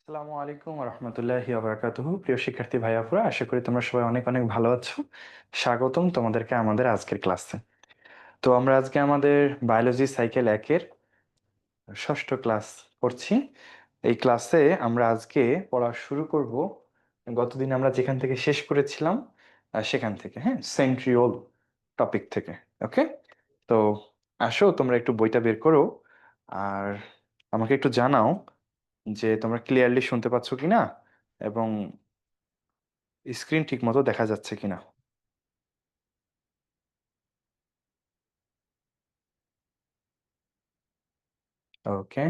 আসসালামু আলাইকুম রহমতুল্লাহি ওয়া প্রিয় শিক্ষার্থী ভাই আপুরা, আশা করি তোমরা সবাই অনেক অনেক ভালো আছো। স্বাগতম তোমাদেরকে আমাদের আজকের ক্লাসে। তো আমরা আজকে আমাদের বায়োলজি সাইকেল একের ষষ্ঠ ক্লাস করছি। এই ক্লাসে আমরা আজকে পড়া শুরু করব গতদিন আমরা যেখান থেকে শেষ করেছিলাম, সেখান থেকে, হ্যাঁ, সেন্ট্রিওল টপিক থেকে। ওকে, তো আসো তোমরা একটু বইটা বের করো আর আমাকে একটু জানাও যে তোমরা ক্লিয়ারলি শুনতে পাচ্ছ কিনা এবং স্ক্রিন ঠিক মতো দেখা যাচ্ছে কিনা। ওকে,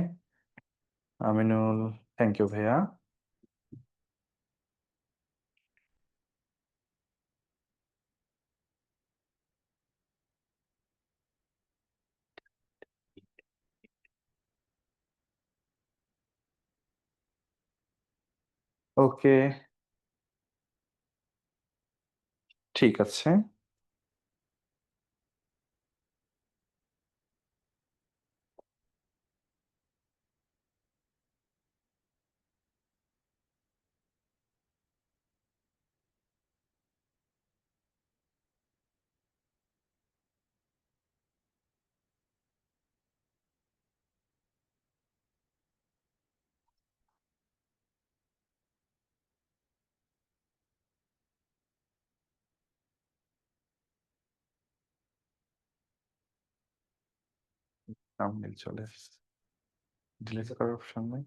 আমিনুল, থ্যাংক ইউ ভাইয়া। ওকে, ঠিক আছে। থাম্বনেল চলে এসেছে, ডিলিট করার অপশন নেই।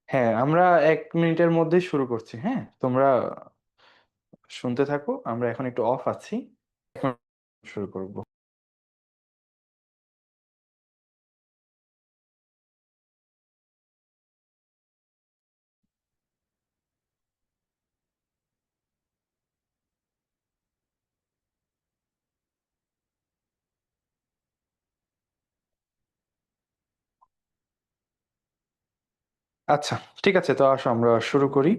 হ্যাঁ, আমরা 1 মিনিটের মধ্যেই শুরু করছি। হ্যাঁ, তোমরা শুনতে থাকো, আমরা এখন একটু অফ আছি, এখন শুরু করব। আচ্ছা, ঠিক আছে, তো আসো আমরা শুরু করি।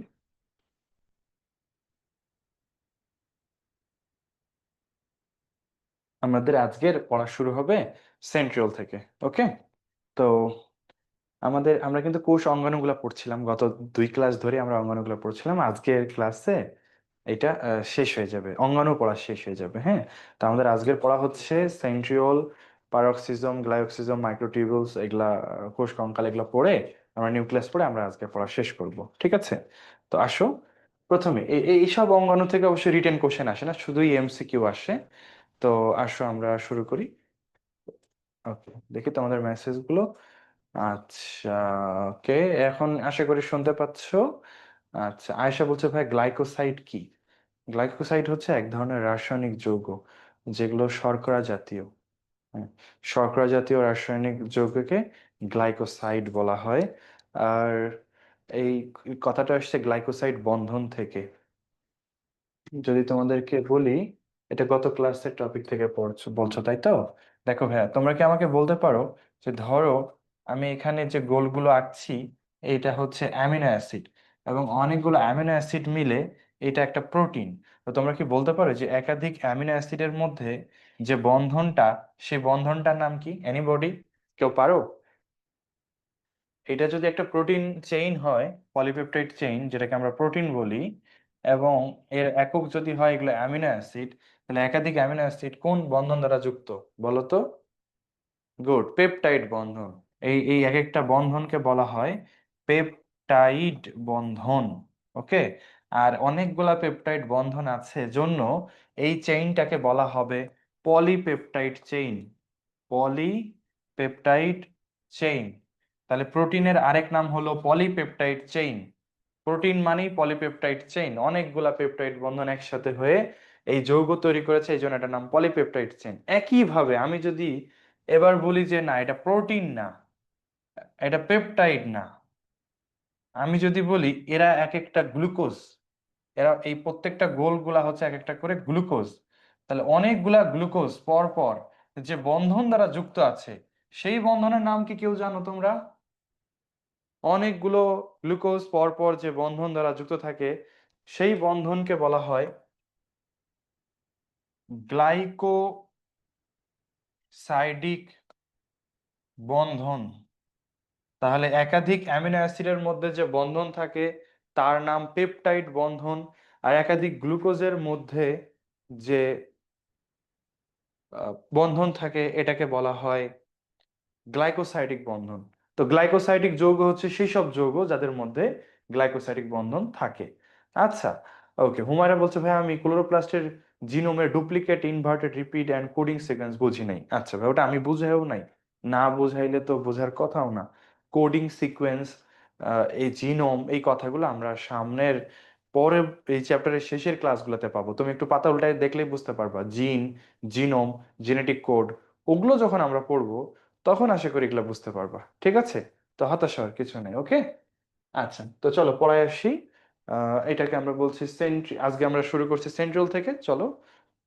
আমাদের আজকের পড়া শুরু হবে সেন্ট্রিওল থেকে। ওকে, তো আমরা কিন্তু কোষ অঙ্গাণুগুলো পড়ছিলাম, গত 2 ক্লাস ধরে আমরা অঙ্গাণুগুলো পড়ছিলাম। আজকের ক্লাসে এটা শেষ হয়ে যাবে, অঙ্গাণু পড়া শেষ হয়ে যাবে। হ্যাঁ, তো আমাদের আজকের পড়া হচ্ছে সেন্ট্রিওল, পারক্সিজম, গ্লাইকোসিজম, মাইক্রোটিউবুলস, এগুলা কোষ কঙ্কাল, এগুলা পড়ে আমরা নিউক্লিয়াস পড়ে আমরা আজকে পড়া শেষ করব। ঠিক আছে, তো আসো প্রথমে এইসব অঙ্গাণু থেকে অবশ্যই রিটেন কোশ্চেন আসে না, শুধুই এমসিকিউ আসে। তো আসো আমরা শুরু করি। ওকে, দেখি তোমাদের মেসেজগুলো। আচ্ছা, ওকে, এখন আশা করি শুনতে পাচ্ছো। আচ্ছা, আয়েশা বলছে ভাই গ্লাইকোসাইড কি? গ্লাইকোসাইড হচ্ছে এক ধরনের রাসায়নিক যৌগ যেগুলো শর্করা জাতীয়। হ্যাঁ, শর্করা জাতীয় রাসায়নিক যৌগকে গ্লাইকোসাইড বলা হয়। আর এই কথাটা আসছে গ্লাইকোসাইড বন্ধন থেকে। যদি তোমাদেরকে বলি, এটা গত ক্লাসের টপিক থেকে পড়ছো বলছো তাই তো? দেখো ভাইয়া, তোমরা কি আমাকে বলতে পারো যে ধরো আমি এখানে যে গোলগুলো আঁকছি এটা হচ্ছে অ্যামিনো অ্যাসিড, এবং অনেকগুলো অ্যামিনো অ্যাসিড মিলে এটা একটা প্রোটিন। তো তোমরা কি বলতে পারো যে একাধিক অ্যামিনো অ্যাসিডের মধ্যে যে বন্ধনটা, সেই বন্ধনটার নাম কি? এনিবডি? কেউ পারো? এটা যদি একটা প্রোটিন চেইন হয়, পলিপেপটাইড চেইন যেটাকে আমরা প্রোটিন বলি, এবং এর একক যদি হয় এগুলো অ্যামিনো অ্যাসিড, তাহলে একাধিক অ্যামিনো অ্যাসিড কোন বন্ধন দ্বারা যুক্ত বলো তো? গুড, পেপটাইড বন্ধন। এই এই এক একটা বন্ধনকে বলা হয় পেপটাইড বন্ধন। ওকে। আর অনেকগুলা পেপটাইড বন্ধন আছে জন্য এই চেইনটাকে বলা হবে পলিপেপটাইড চেইন। Polypeptide chain. তাহলে প্রোটিনের আরেক নাম হলো পলিপেপটাইড চেইন। প্রোটিন মানেই পলিপেপটাইড চেইন, অনেকগুলা পেপটাইড বন্ধন একসাথে হয়ে এই যৌগ তৈরি করেছে, এই জন্য এটার নাম পলিপেপটাইড চেইন। একইভাবে আমি যদি এবার বলি যে না এটা প্রোটিন না, এটা পেপটাইড না, আমি যদি বলি এরা এক একটা গ্লুকোজ, এরা এই প্রত্যেকটা গোলগুলা হচ্ছে এক একটা করে গ্লুকোজ, তাহলে অনেকগুলা গ্লুকোজ পর পর যে বন্ধন দ্বারা যুক্ত আছে, সেই বন্ধনের নাম কি কেউ জানো তোমরা? অনেকগুলো গ্লুকোজ পর পর যে বন্ধন দ্বারা যুক্ত থাকে সেই বন্ধনকে বলা হয় গ্লাইকোসাইডিক বন্ধন। তাহলে একাধিক অ্যামিনো অ্যাসিডের মধ্যে যে বন্ধন থাকে তার নাম পেপটাইড বন্ধন, আর একাধিক গ্লুকোজের মধ্যে যে বন্ধন থাকে এটাকে বলা হয় গ্লাইকোসাইডিক বন্ধন। তো গ্লাইকোসাইডিক যৌগ হচ্ছে সেই সব যৌগ যাদের মধ্যে গ্লাইকোসাইডিক বন্ধন থাকে। আচ্ছা, ওকে। হুমায়রা বলছে ভাই আমি ক্লোরোপ্লাস্টের জিনোমের duplicate, inverted, repeat and coding sequence বুঝি নাই। আচ্ছা ভাই, ওটা আমি বুঝাইও নাই, না বুঝাইলে তো বোঝার কথাও না। কোডিং সিকোয়েন্স, এই জিনোম, এই কথাগুলো আমরা সামনের পরে এই চ্যাপ্টারের শেষের ক্লাসগুলোতে পাবো। তুমি একটু পাতা উল্টায় দেখলেই বুঝতে পারবা জিন, জিনোম, জেনেটিক কোড, ওগুলো যখন আমরা পড়বো তখন আশা করি এগুলো বুঝতে পারবা। ঠিক আছে? তো হতাশ হওয়ার কিছু নেই। ওকে। আচ্ছা, তো চলো পড়ায় আসি। এটাকে আমরা বলছি আজকে আমরা শুরু করছি সেন্ট্রাল থেকে। চলো।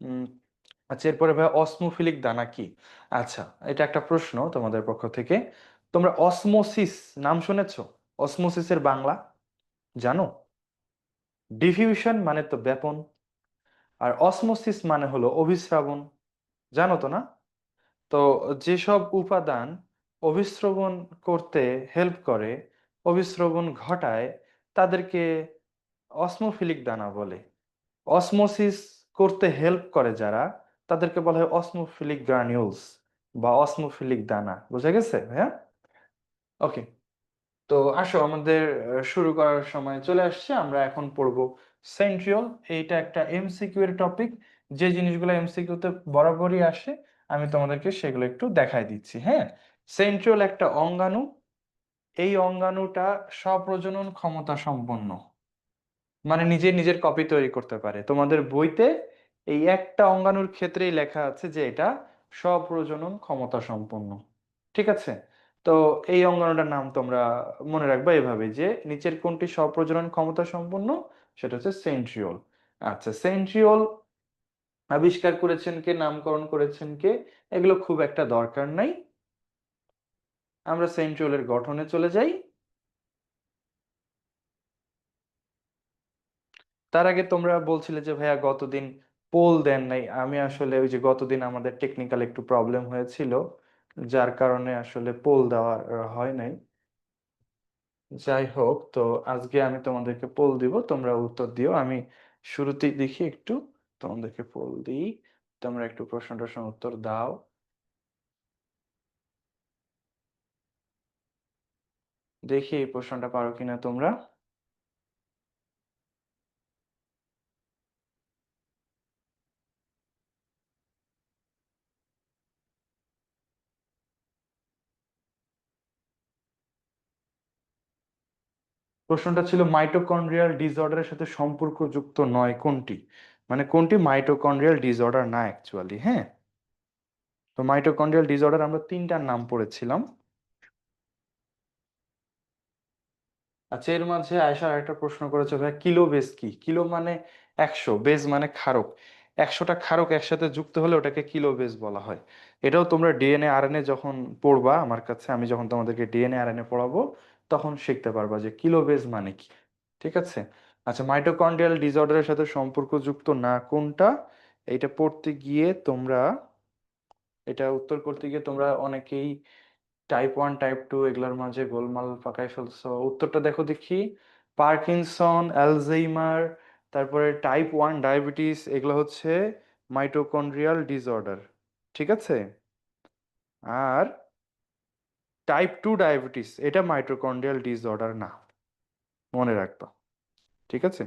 উম, আচ্ছা, এরপরে ভাই অসমোফিলিক দানা কি? আচ্ছা, এটা একটা প্রশ্ন তোমাদের পক্ষ থেকে। তোমরা অসমোসিস নাম শুনেছো? অসমোসিসের বাংলা জানো? ডিফিউশন মানে তো ব্যাপন, আর অসমোসিস মানে হলো অভিস্রাবণ। জানো তো না? তো যেসব উপাদান অভিস্রবণ করতে হেল্প করে, অভিস্রবণ ঘটায়, তাদেরকে অসমোফিলিক দানা বলে। অসমোসিস করতে হেল্প করে যারা, তাদেরকে বলা হয় অসমোফিলিক গ্রানিউলস বা অসমোফিলিক দানা। বুঝা গেছে হ্যাঁ? ওকে। তো আসো, আমাদের শুরু করার সময় চলে আসছে। আমরা এখন পড়ব সেন্ট্রিওল। এইটা একটা এমসিকিউ এর টপিক। যে জিনিসগুলো এমসিকিউ তে বরাবরই আসে আমি তোমাদেরকে সেগুলো একটু দেখাই দিচ্ছি। হ্যাঁ, সেন্ট্রিওল একটা অঙ্গাণু। এই অঙ্গাণুটা স্বপ্রজনন ক্ষমতা সম্পন্ন, মানে নিজে নিজের কপি তৈরি করতে পারে। তোমাদের বইতে এই একটা অঙ্গাণুর ক্ষেত্রেই লেখা আছে যে এটা স্বপ্রজনন ক্ষমতা সম্পন্ন। ঠিক আছে? তো এই অঙ্গাণুটার নাম তোমরা মনে রাখবা এভাবে, যে নিচের কোনটি স্বপ্রজনন ক্ষমতা সম্পন্ন? সেটা হচ্ছে সেন্ট্রিওল। আচ্ছা, সেন্ট্রিওল আবিষ্কার করেছেন কে, নামকরণ করেছেন কে, এগুলো খুব একটা দরকার নাই। আমরা সেন্ট্রিওলের গঠনে চলে যাই। তার আগে তোমরা বলছিলে যে ভাইয়া গতদিন পোল দেন নাই। আমি আসলে ওই যে গতদিন আমাদের টেকনিক্যাল একটু প্রবলেম হয়েছিল, যার কারণে আসলে পোল দেওয়া হয় নাই। যাই হোক, তো আজকে আমি তোমাদেরকে পোল দিব, তোমরা উত্তর দিও। আমি শুরুতেই দেখি একটু তোমাদেরকে পোল দিই, তোমরা একটু প্রশ্ন টশ্ন উত্তর দাও। দেখি এই প্রশ্নটা পারো কিনা তোমরা। প্রশ্নটা ছিল মাইটোকন্ড্রিয়াল ডিসঅর্ডারের সাথে সম্পর্কযুক্ত নয় কোনটি, মানে কোনটি মাইটোকন্ড্রিয়াল ডিসঅর্ডার না অ্যাকচুয়ালি। হ্যাঁ, তো মাইটোকন্ড্রিয়াল ডিসঅর্ডার আমরা তিনটার নাম পড়েছিলাম। আচ্ছা, এর মাঝে আয়সা একটা প্রশ্ন করেছে ভাই, কিলো বেস কি? কিলো মানে 100, বেস মানে ক্ষারক। 100টা ক্ষারক একসাথে যুক্ত হলে ওটাকে কিলো বেস বলা হয়। এটাও তোমরা ডিএনএ আরএনএ যখন পড়বা আমার কাছে, আমি যখন তোমাদেরকে ডিএনএ আরএনএ পড়াবো তখন শিখতে পারবা যে কিলো বেস মানে কি। ঠিক আছে। আচ্ছা, মাইটোকন্ড্রিয়াল ডিসঅর্ডারের সাথে সম্পর্কযুক্ত না কোনটা? এইটা পড়তে গিয়ে তোমরা, এটা উত্তর করতে গিয়ে তোমরা অনেকেই টাইপ 1 টাইপ 2 এগুলোর মাঝে গোলমাল পাকাই ফেলছো। উত্তরটা দেখো দেখি। পার্কিনসন, অ্যালঝেইমার, তারপরে টাইপ 1 ডায়াবেটিস, এগুলো হচ্ছে মাইটোকন্ড্রিয়াল ডিসঅর্ডার। ঠিক আছে। আর টাইপ 2 ডায়াবেটিস এটা মাইটোকন্ড্রিয়াল ডিসঅর্ডার না, মনে রাখবা। ঠিক আছে।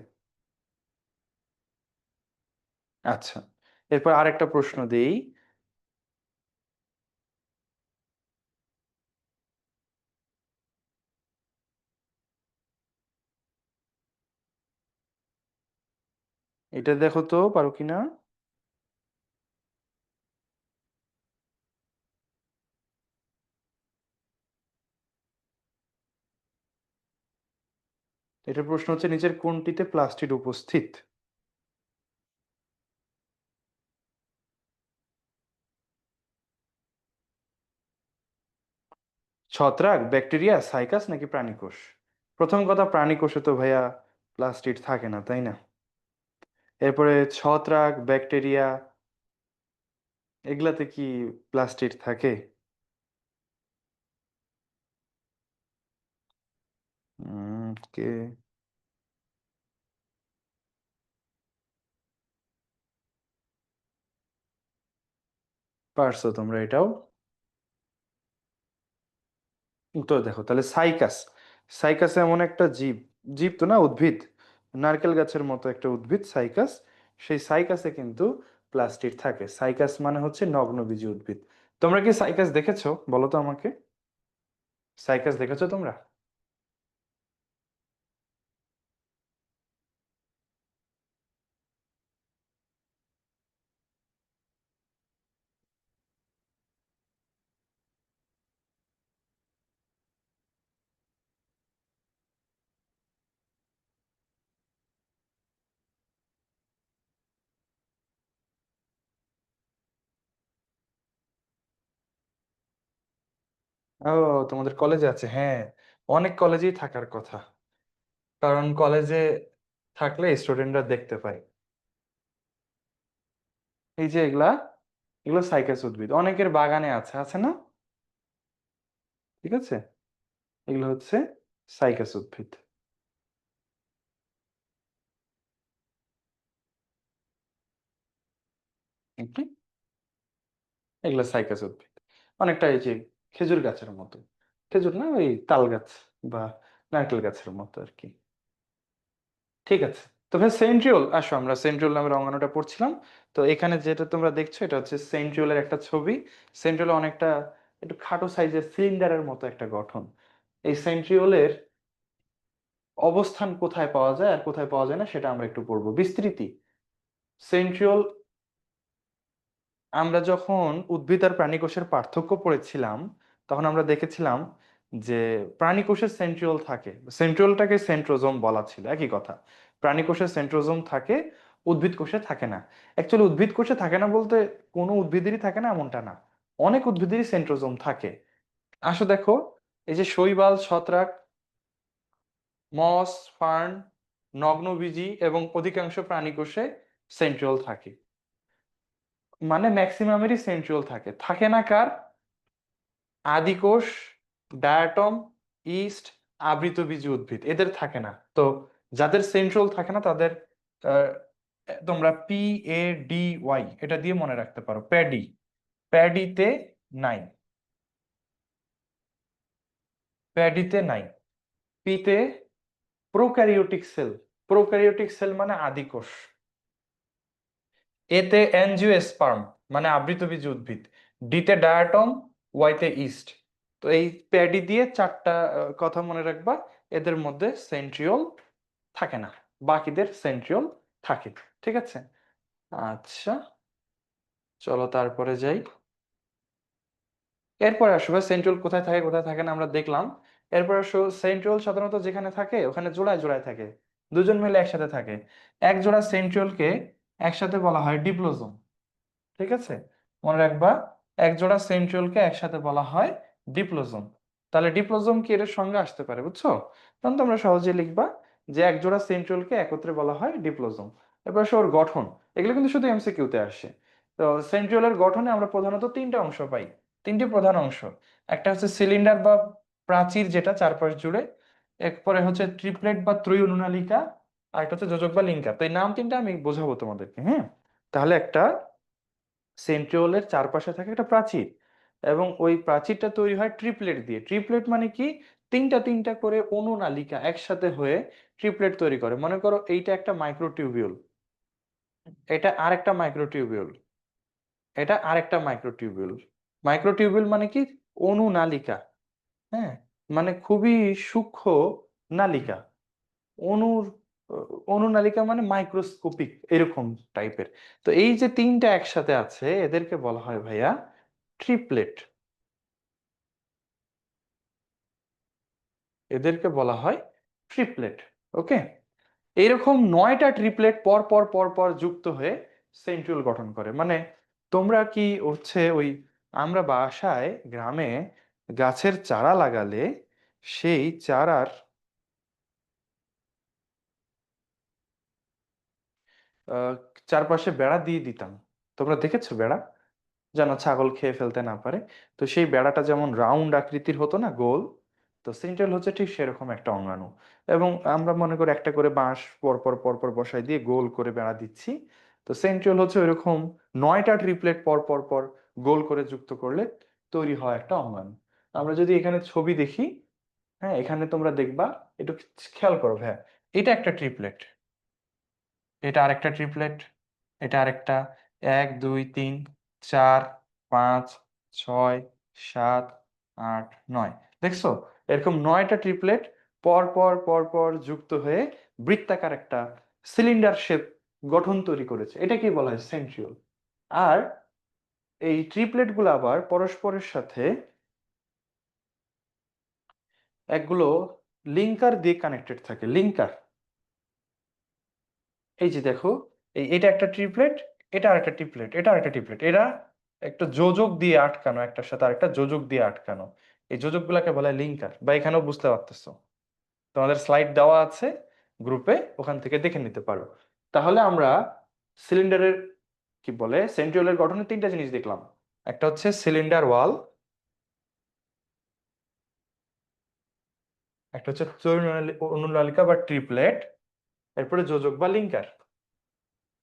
আচ্ছা, এরপর আরেকটা প্রশ্ন দেই। এটা দেখো তো পারো কিনা। এটার প্রশ্ন হচ্ছে নিচের কোনটিতে প্লাস্টিড উপস্থিত? ছত্রাক, ব্যাকটেরিয়া, সাইকাস নাকি প্রাণীকোষ? প্রথম কথা, প্রাণীকোষে তো ভাইয়া প্লাস্টিড থাকে না, তাই না? এরপরে ছত্রাক, ব্যাকটেরিয়া, এগুলাতে কি প্লাস্টিড থাকে? কে? পারছো তোমরা এটাও? উত্তর দেখো তাহলে, সাইকাস। সাইকাস এমন একটা জীব, জীব তো না, উদ্ভিদ, নারকেল গাছের মতো একটা উদ্ভিদ সাইকাস। সেই সাইকাসে কিন্তু প্লাস্টিড থাকে। সাইকাস মানে হচ্ছে নগ্নবীজী উদ্ভিদ। তোমরা কি সাইকাস দেখেছো বলো তো আমাকে? সাইকাস দেখেছো তোমরা? ও, তোমাদের কলেজে আছে, হ্যাঁ। অনেক কলেজেই থাকার কথা, কারণ কলেজে থাকলে স্টুডেন্টরা দেখতে পায়। এই যে এগুলা, এগুলো সাইকাস উদ্ভিদ, অনেকের বাগানে আছে, আছে না? ঠিক আছে। এগুলো হচ্ছে সাইকাস উদ্ভিদ। ওকে। এগুলো সাইকাস উদ্ভিদ। অনেকটা এই যে খেজুর গাছের মতো। খেজুর না, ওই তাল গাছ বা নারকেল গাছের মতো আর কি। ঠিক আছে। তো ভাই সেন্ট্রিওল, আসো আমরা সেন্ট্রিওল নামের অঙ্গাণুটা পড়ছিলাম। তো এখানে যেটা তোমরা দেখছো এটা হচ্ছে সেন্ট্রিওলের একটা ছবি। সেন্ট্রিওল অনেকটা একটু খাটো সাইজের সিলিন্ডারের মতো একটা গঠন। এই সেন্ট্রিওলের অবস্থান কোথায় পাওয়া যায় আর কোথায় পাওয়া যায় না সেটা আমরা একটু পড়বো। বিস্তৃতি। সেন্ট্রিওল, আমরা যখন উদ্ভিদ আর প্রাণী কোষের পার্থক্য পড়েছিলাম তখন আমরা দেখেছিলাম যে প্রাণী কোষের সেন্ট্রিওল থাকে, সেন্ট্রিওলটাকে সেন্ট্রোজোম বলা ছিল, একই কথা। প্রাণী কোষের সেন্ট্রোজোম থাকে, উদ্ভিদ কোষে থাকে না। অ্যাকচুয়ালি উদ্ভিদ কোষে থাকে না বলতে কোনো উদ্ভিদেরই থাকে না এমনটা না, অনেক উদ্ভিদেরই সেন্ট্রোজোম থাকে। আসো দেখো, এই যে শৈবাল, ছত্রাক, মস, ফার্ন, নগ্নবীজী এবং অধিকাংশ প্রাণী কোষে সেন্ট্রিওল থাকে। মানে ম্যাক্সিমামেরই সেন্ট্রিওল থাকে, থাকে না কার? আদিকোষ, ডায়াটম, ইস্ট, আবৃতবীজী উদ্ভিদ, এদের থাকে না তো। যাদের সেন্ট্রাল থাকে না তাদের আহ, তোমরা PADY এটা দিয়ে মনে রাখতে পারো, প্যাডি। প্যাডিতে নাই, প্যাডিতে নাই। পিতে প্রোক্যারিওটিক সেল, প্রোক্যারিওটিক সেল মানে আদিকোষ। এতে অ্যাঞ্জিওস্পার্ম মানে আবৃতবীজী উদ্ভিদ। ডিতে ডায়াটম, ওয়াইতে ইস্ট। তো এই প্যাডি দিয়ে চারটা কথা মনে রাখবা। এদের মধ্যে সেন্ট্রিওল থাকে না, বাকিদের সেন্ট্রিওল থাকে। ঠিক আছে। আচ্ছা, চলো তারপরে যাই। এরপরে আসবে সেন্ট্রিওল কোথায় থাকে কোথায় থাকে না আমরা দেখলাম। এরপর আসো সেন্ট্রিওল সাধারণত যেখানে থাকে ওখানে জোড়ায় জোড়ায় থাকে, দুজন মিলে একসাথে থাকে। এক জোড়া সেন্ট্রিওলকে একসাথে বলা হয় ডিপ্লোজোম। ঠিক আছে, মনে রাখবা, এক জোড়া সেন্ট্রিওলকে একসাথে বলা হয় ডিপ্লোজোম। তাহলে ডিপ্লোজোম কি এর সঙ্গে আসতে পারে, বুঝছো? তখন তোমরা সহজে লিখবা যে এক জোড়া সেন্ট্রিওলকে একত্রে বলা হয় ডিপ্লোজোম। এবার আসো ওর গঠন, এগুলো কিন্তু শুধু এমসিকিউতে আসে। তো সেন্ট্রিওলের গঠনে আমরা প্রধানত তিনটা অংশ পাই, তিনটি প্রধান অংশ। একটা হচ্ছে সিলিন্ডার বা প্রাচীর যেটা চারপাশ জুড়ে, এরপরে হচ্ছে ট্রিপলেট বা ত্রয়ী অনুনালিকা, আর একটা হচ্ছে যোজক বা লিঙ্কার। তো এই নাম তিনটা আমি বোঝাবো তোমাদেরকে, হ্যাঁ? তাহলে একটা সেন্ট্রিওলের চারপাশে থাকে একটা প্রাচীর, এবং ওই প্রাচীরটা তৈরি হয় ট্রিপলেট দিয়ে। ট্রিপলেট মানে কি, তিনটা তিনটা করে অনুনালিকা একসাথে হয়ে ট্রিপলেট তৈরি করে। মনে করো এইটা একটা মাইক্রোটিউবিউল, এটা আরেকটা মাইক্রোটিউবিউল, এটা আরেকটা মাইক্রোটিউবিউল। মাইক্রোটিউবিউল মানে কি, অনুনালিকা, হ্যাঁ, মানে খুবই সূক্ষ্ম নালিকা। অনুর অনুনালিকা মানে মাইক্রোস্কোপিক এরকম টাইপের। তো এই যে তিনটা একসাথে আছে এদেরকে বলা হয় ভাইয়া ট্রিপলেট, এদেরকে বলা হয় ট্রিপলেট। ওকে, এইরকম 9টা ট্রিপলেট পর পর পর পর যুক্ত হয়ে সেন্ট্রিওল গঠন করে। মানে তোমরা কি হচ্ছে ওই, আমরা বাসায় গ্রামে গাছের চারা লাগালে সেই চারার আহ, চারপাশে বেড়া দিয়ে দিতাম, তোমরা দেখেছো বেড়া, যেন ছাগল খেয়ে ফেলতে না পারে। তো সেই বেড়াটা যেমন রাউন্ড আকৃতির হতো না, গোল, তো সেন্ট্রাল হচ্ছে ঠিক সেরকম একটা অঙ্গাণু। এবং আমরা মনে করি একটা করে বাঁশ পর পর পর পর বসাই দিয়ে গোল করে বেড়া দিচ্ছি। তো সেন্ট্রিওল হচ্ছে ওইরকম 9টা ট্রিপলেট পর পর পর গোল করে যুক্ত করলে তৈরি হয় একটা অঙ্গাণু। আমরা যদি এখানে ছবি দেখি, হ্যাঁ, এখানে তোমরা দেখবা, একটু খেয়াল করো, হ্যাঁ, এটা একটা ট্রিপলেট, এটা আরেকটা ট্রিপলেট, এটা আরেকটা, 1 2 3 4 5 6 7 8 9, দেখছো? এরকম 9টা ট্রিপলেট পর পর পর পর যুক্ত হয়ে বৃত্তাকার একটা সিলিন্ডার শেপ গঠন তৈরি করেছে, এটা কি বলা হয় সেন্ট্রিওল। আর এই ট্রিপলেট গুলো আবার পরস্পরের সাথে একগুলো লিঙ্কার দিয়ে কানেক্টেড থাকে, লিঙ্কার। এই যে দেখো, এটা একটা ট্রিপলেট, এটা আরেকটা ট্রিপলেট, এটা আরেকটা ট্রিপলেট, এরা একটা যোজক দিয়ে আটকানো, একটার সাথে আরেকটা যোজক দিয়ে আটকানো। এই যোজক গুলাকে বলা হয় লিঙ্কার, বা এখানেও বুঝতে পারতেছো, তোমাদের স্লাইড দেওয়া আছে গ্রুপে, ওখান থেকে দেখে নিতে পারো। তাহলে আমরা সিলিন্ডারের, কি বলে, সেন্ট্রিওলের গঠনে তিনটা জিনিস দেখলাম। একটা হচ্ছে সিলিন্ডার ওয়াল, একটা হচ্ছে অনুনালিকা বা ট্রিপলেট, এরপরে যোজক বা লিঙ্কার।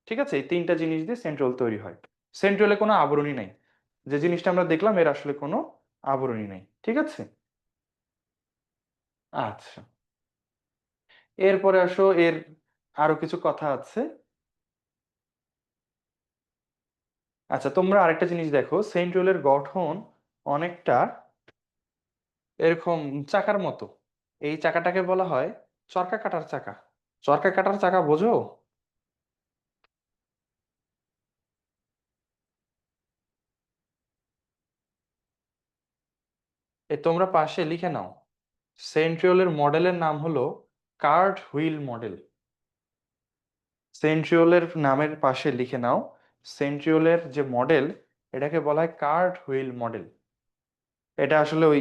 ঠিক আছে, এই তিনটা জিনিস দিয়ে সেন্ট্রিওল তৈরি হয়। সেন্ট্রিওলে কোনো আবরণী নাই, যে জিনিসটা আমরা দেখলাম এর আসলে কোনো আবরণী নাই। ঠিক আছে, আচ্ছা, এরপরে আসো, এর আরো কিছু কথা আছে। আচ্ছা, তোমরা আরেকটা জিনিস দেখো, সেন্ট্রিওলের গঠন অনেকটা এরকম চাকার মতো। এই চাকাটাকে বলা হয় চরকা কাটার চাকা। চরকা কাটার চাকা বোঝো? তোমরা পাশে লিখে নাও, সেন্ট্রিওলের মডেলের নাম হলো কার্ট হুইল মডেল। সেন্ট্রিওলের নামের পাশে লিখে নাও, সেন্ট্রিওলের যে মডেল, এটাকে বলা হয় কার্ট হুইল মডেল। এটা আসলে ওই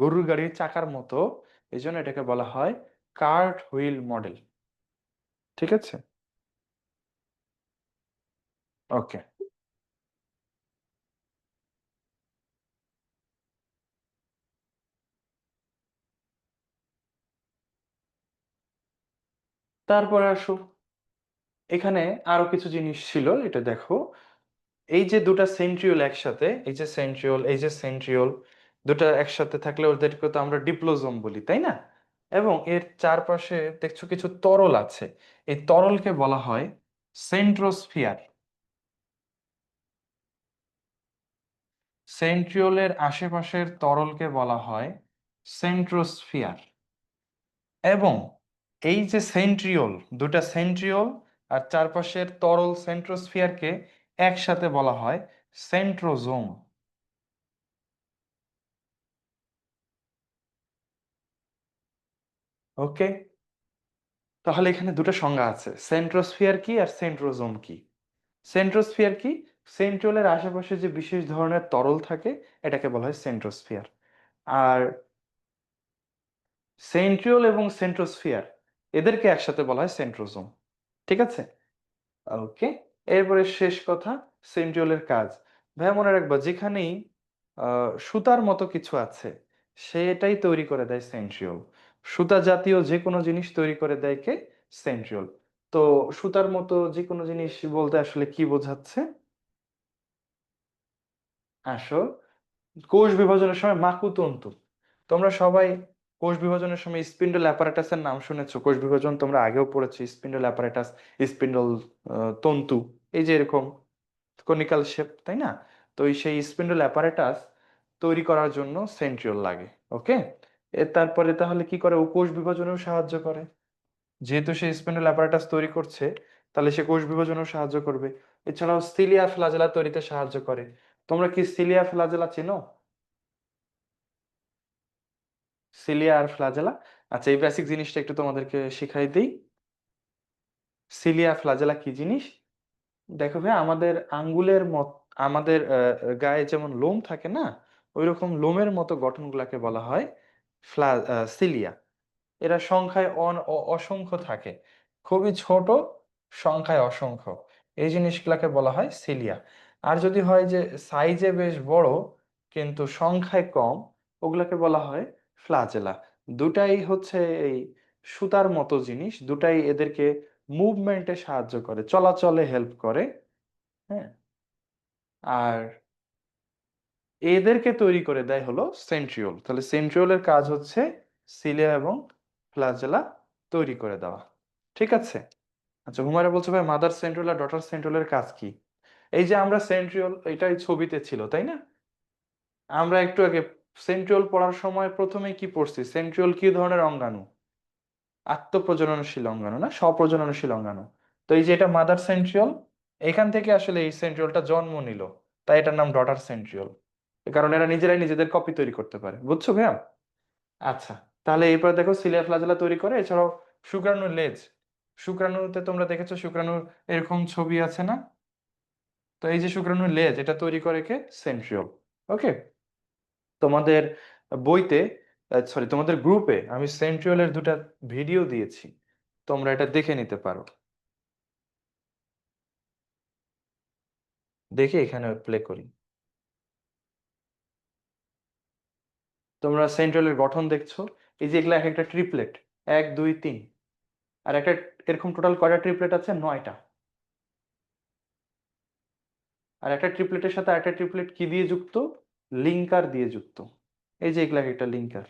গরুর গাড়ির চাকার মতো, এই জন্য এটাকে বলা হয় কার্ট হুইল মডেল। ঠিক আছে, ওকে। তারপরে আসো, এখানে আরো কিছু জিনিস ছিল, এটা দেখো। এই যে দুটা সেন্ট্রিওল একসাথে, এই যে সেন্ট্রিওল, এই যে সেন্ট্রিওল, দুটা একসাথে থাকলে ওদেরকে তো আমরা ডিপ্লোজোম বলি, তাই না? এবং এর চারপাশে দেখছো কিছু তরল আছে, এই তরলকে বলা হয় সেন্ট্রোস্ফিয়ার। সেন্ট্রিওলের আশেপাশের তরলকে বলা হয় সেন্ট্রোস্ফিয়ার। এবং এই যে সেন্ট্রিওল, দুটা সেন্ট্রিওল আর চারপাশের তরল সেন্ট্রোস্ফিয়ারকে একসাথে বলা হয় সেন্ট্রোজোম। ওকে, তাহলে এখানে দুটো সংজ্ঞা আছে, সেন্ট্রোস্ফিয়ার কি আর সেন্ট্রোজোম কি। সেন্ট্রোস্ফিয়ার কি? সেন্ট্রিওলের আশেপাশে যে বিশেষ ধরনের তরল থাকে এটাকে বলা হয় সেন্ট্রোস্ফিয়ার। আর সেন্ট্রিওল এবং সেন্ট্রোস্ফিয়ার এদেরকে একসাথে বলা হয় সেন্ট্রোজোম। ঠিক আছে, ওকে। এরপরে শেষ কথা, সেন্ট্রিওলের কাজ। ভাইয়া মনে রাখবা, যেখানেই সুতার মতো কিছু আছে সেটাই তৈরি করে দেয় সেন্ট্রিওল। সুতা জাতীয় যে কোনো জিনিস তৈরি করে দেয় কে? সেন্ট্রিওল। তো সুতার মতো যে কোনো জিনিস বলতে আসলে কি বোঝাচ্ছে? আসো, কোষ বিভাজনের সময় মাকুতন্তু, তোমরা সবাই কোষ বিভাজনের সময় স্পিন্ডল অ্যাপারেটাসের নাম শুনেছো। কোষ বিভাজন তোমরা আগেও পড়েছো, স্পিন্ডল অ্যাপারেটাস, স্পিন্ডল তন্তু, এই যে এরকম কনিক্যাল শেপ, তাই না? তো সেই স্পিন্ডল অ্যাপারেটাস তৈরি করার জন্য সেন্ট্রিওল লাগে। ওকে, এর তারপরে তাহলে কি করে? ও কোষ বিভাজনেও সাহায্য করে। যেহেতু সে স্পিন্ডল অ্যাপারেটাস তৈরি করছে, তাহলে সে কোষ বিভাজনেও সাহায্য করবে। এছাড়াও সিলিয়া ফ্লাজেলা তৈরিতে সাহায্য করে। তোমরা কি সিলিয়া ফ্লাজেলা চেনো? সিলিয়া আর ফ্লাজেলা, আচ্ছা এই বেসিক জিনিসটা একটু তোমাদেরকে শিখাই দিই। সিলিয়া ফ্লাজেলা কি জিনিস? দেখো ভাই, আমাদের আঙ্গুলের মত, আমাদের গায়ে যেমন লোম থাকে না, ওই রকম লোমের মতো গঠনগুলাকে বলা হয় সিলিয়া। এরা সংখ্যায় অসংখ্য থাকে, খুবই ছোট, সংখ্যায় অসংখ্য, এই জিনিসগুলাকে বলা হয় সিলিয়া। আর যদি হয় যে সাইজে বেশ বড় কিন্তু সংখ্যায় কম, ওগুলাকে বলা হয় ফ্লাজেলা। দুটাই হচ্ছে এই সুতার মতো জিনিস, দুটাই এদেরকে মুভমেন্টে সাহায্য করে, চলাচলে হেল্প করে। হ্যাঁ, আর এদেরকে তৈরি করে দেয় হলো সেন্ট্রিওল। তাহলে সেন্ট্রিওলের কাজ হচ্ছে সিলিয়া এবং ফ্লাজেলা তৈরি করে দেওয়া। ঠিক আছে, আচ্ছা হুমায়রা বলছো ভাই মাদার সেন্ট্রিওল আর ডটার সেন্ট্রিওলের কাজ কি? এই যে আমরা সেন্ট্রিওল, এটাই ছবিতে ছিল তাই না? আমরা একটু আগে সেন্ট্রিওল পড়ার সময় প্রথমে কি পড়ছি? সেন্ট্রিওল কি ধরনের অঙ্গাণু? আত্মপ্রজননশীল অঙ্গাণু, না স্বপ্রজননশীল অঙ্গাণু। তো এই যে এটা মাদার সেন্ট্রিওল, এখান থেকে আসলে এই সেন্ট্রিওলটা জন্ম নিল, তাই এটার নাম ডটার সেন্ট্রিওল। কারণ এরা নিজেরাই নিজেদের কপি তৈরি করতে পারে, বুঝছো ভাইয়া? আচ্ছা, তাহলে এরপর দেখো সিলিয়া ফ্লাজেলা তৈরি করে। এছাড়াও শুক্রাণুর লেজ, শুক্রাণুতে তোমরা দেখেছো শুক্রাণুর এরকম ছবি আছে না? তো এই যে শুক্রাণুর লেজ, এটা তৈরি করে কে? সেন্ট্রিওল। ওকে, তোমাদের বইতে, সরি তোমাদের গ্রুপে আমি সেন্ট্রিওলের দুটা ভিডিও দিয়েছি, তোমরা এটা দেখে নিতে পারো। দেখে এখানে প্লে করি। তোমরা সেন্ট্রিওলের গঠন দেখছো, এই যে এগুলা এক একটা ট্রিপলেট, 1 2 3, আর একটা এরকম টোটাল কয়টা ট্রিপলেট আছে? 9টা। আর একটা ট্রিপলেটের সাথে একটা ট্রিপলেট কি দিয়ে যুক্ত? লিঙ্কার দিয়ে যুক্ত। এই যে এগুলা একটা লিঙ্কার।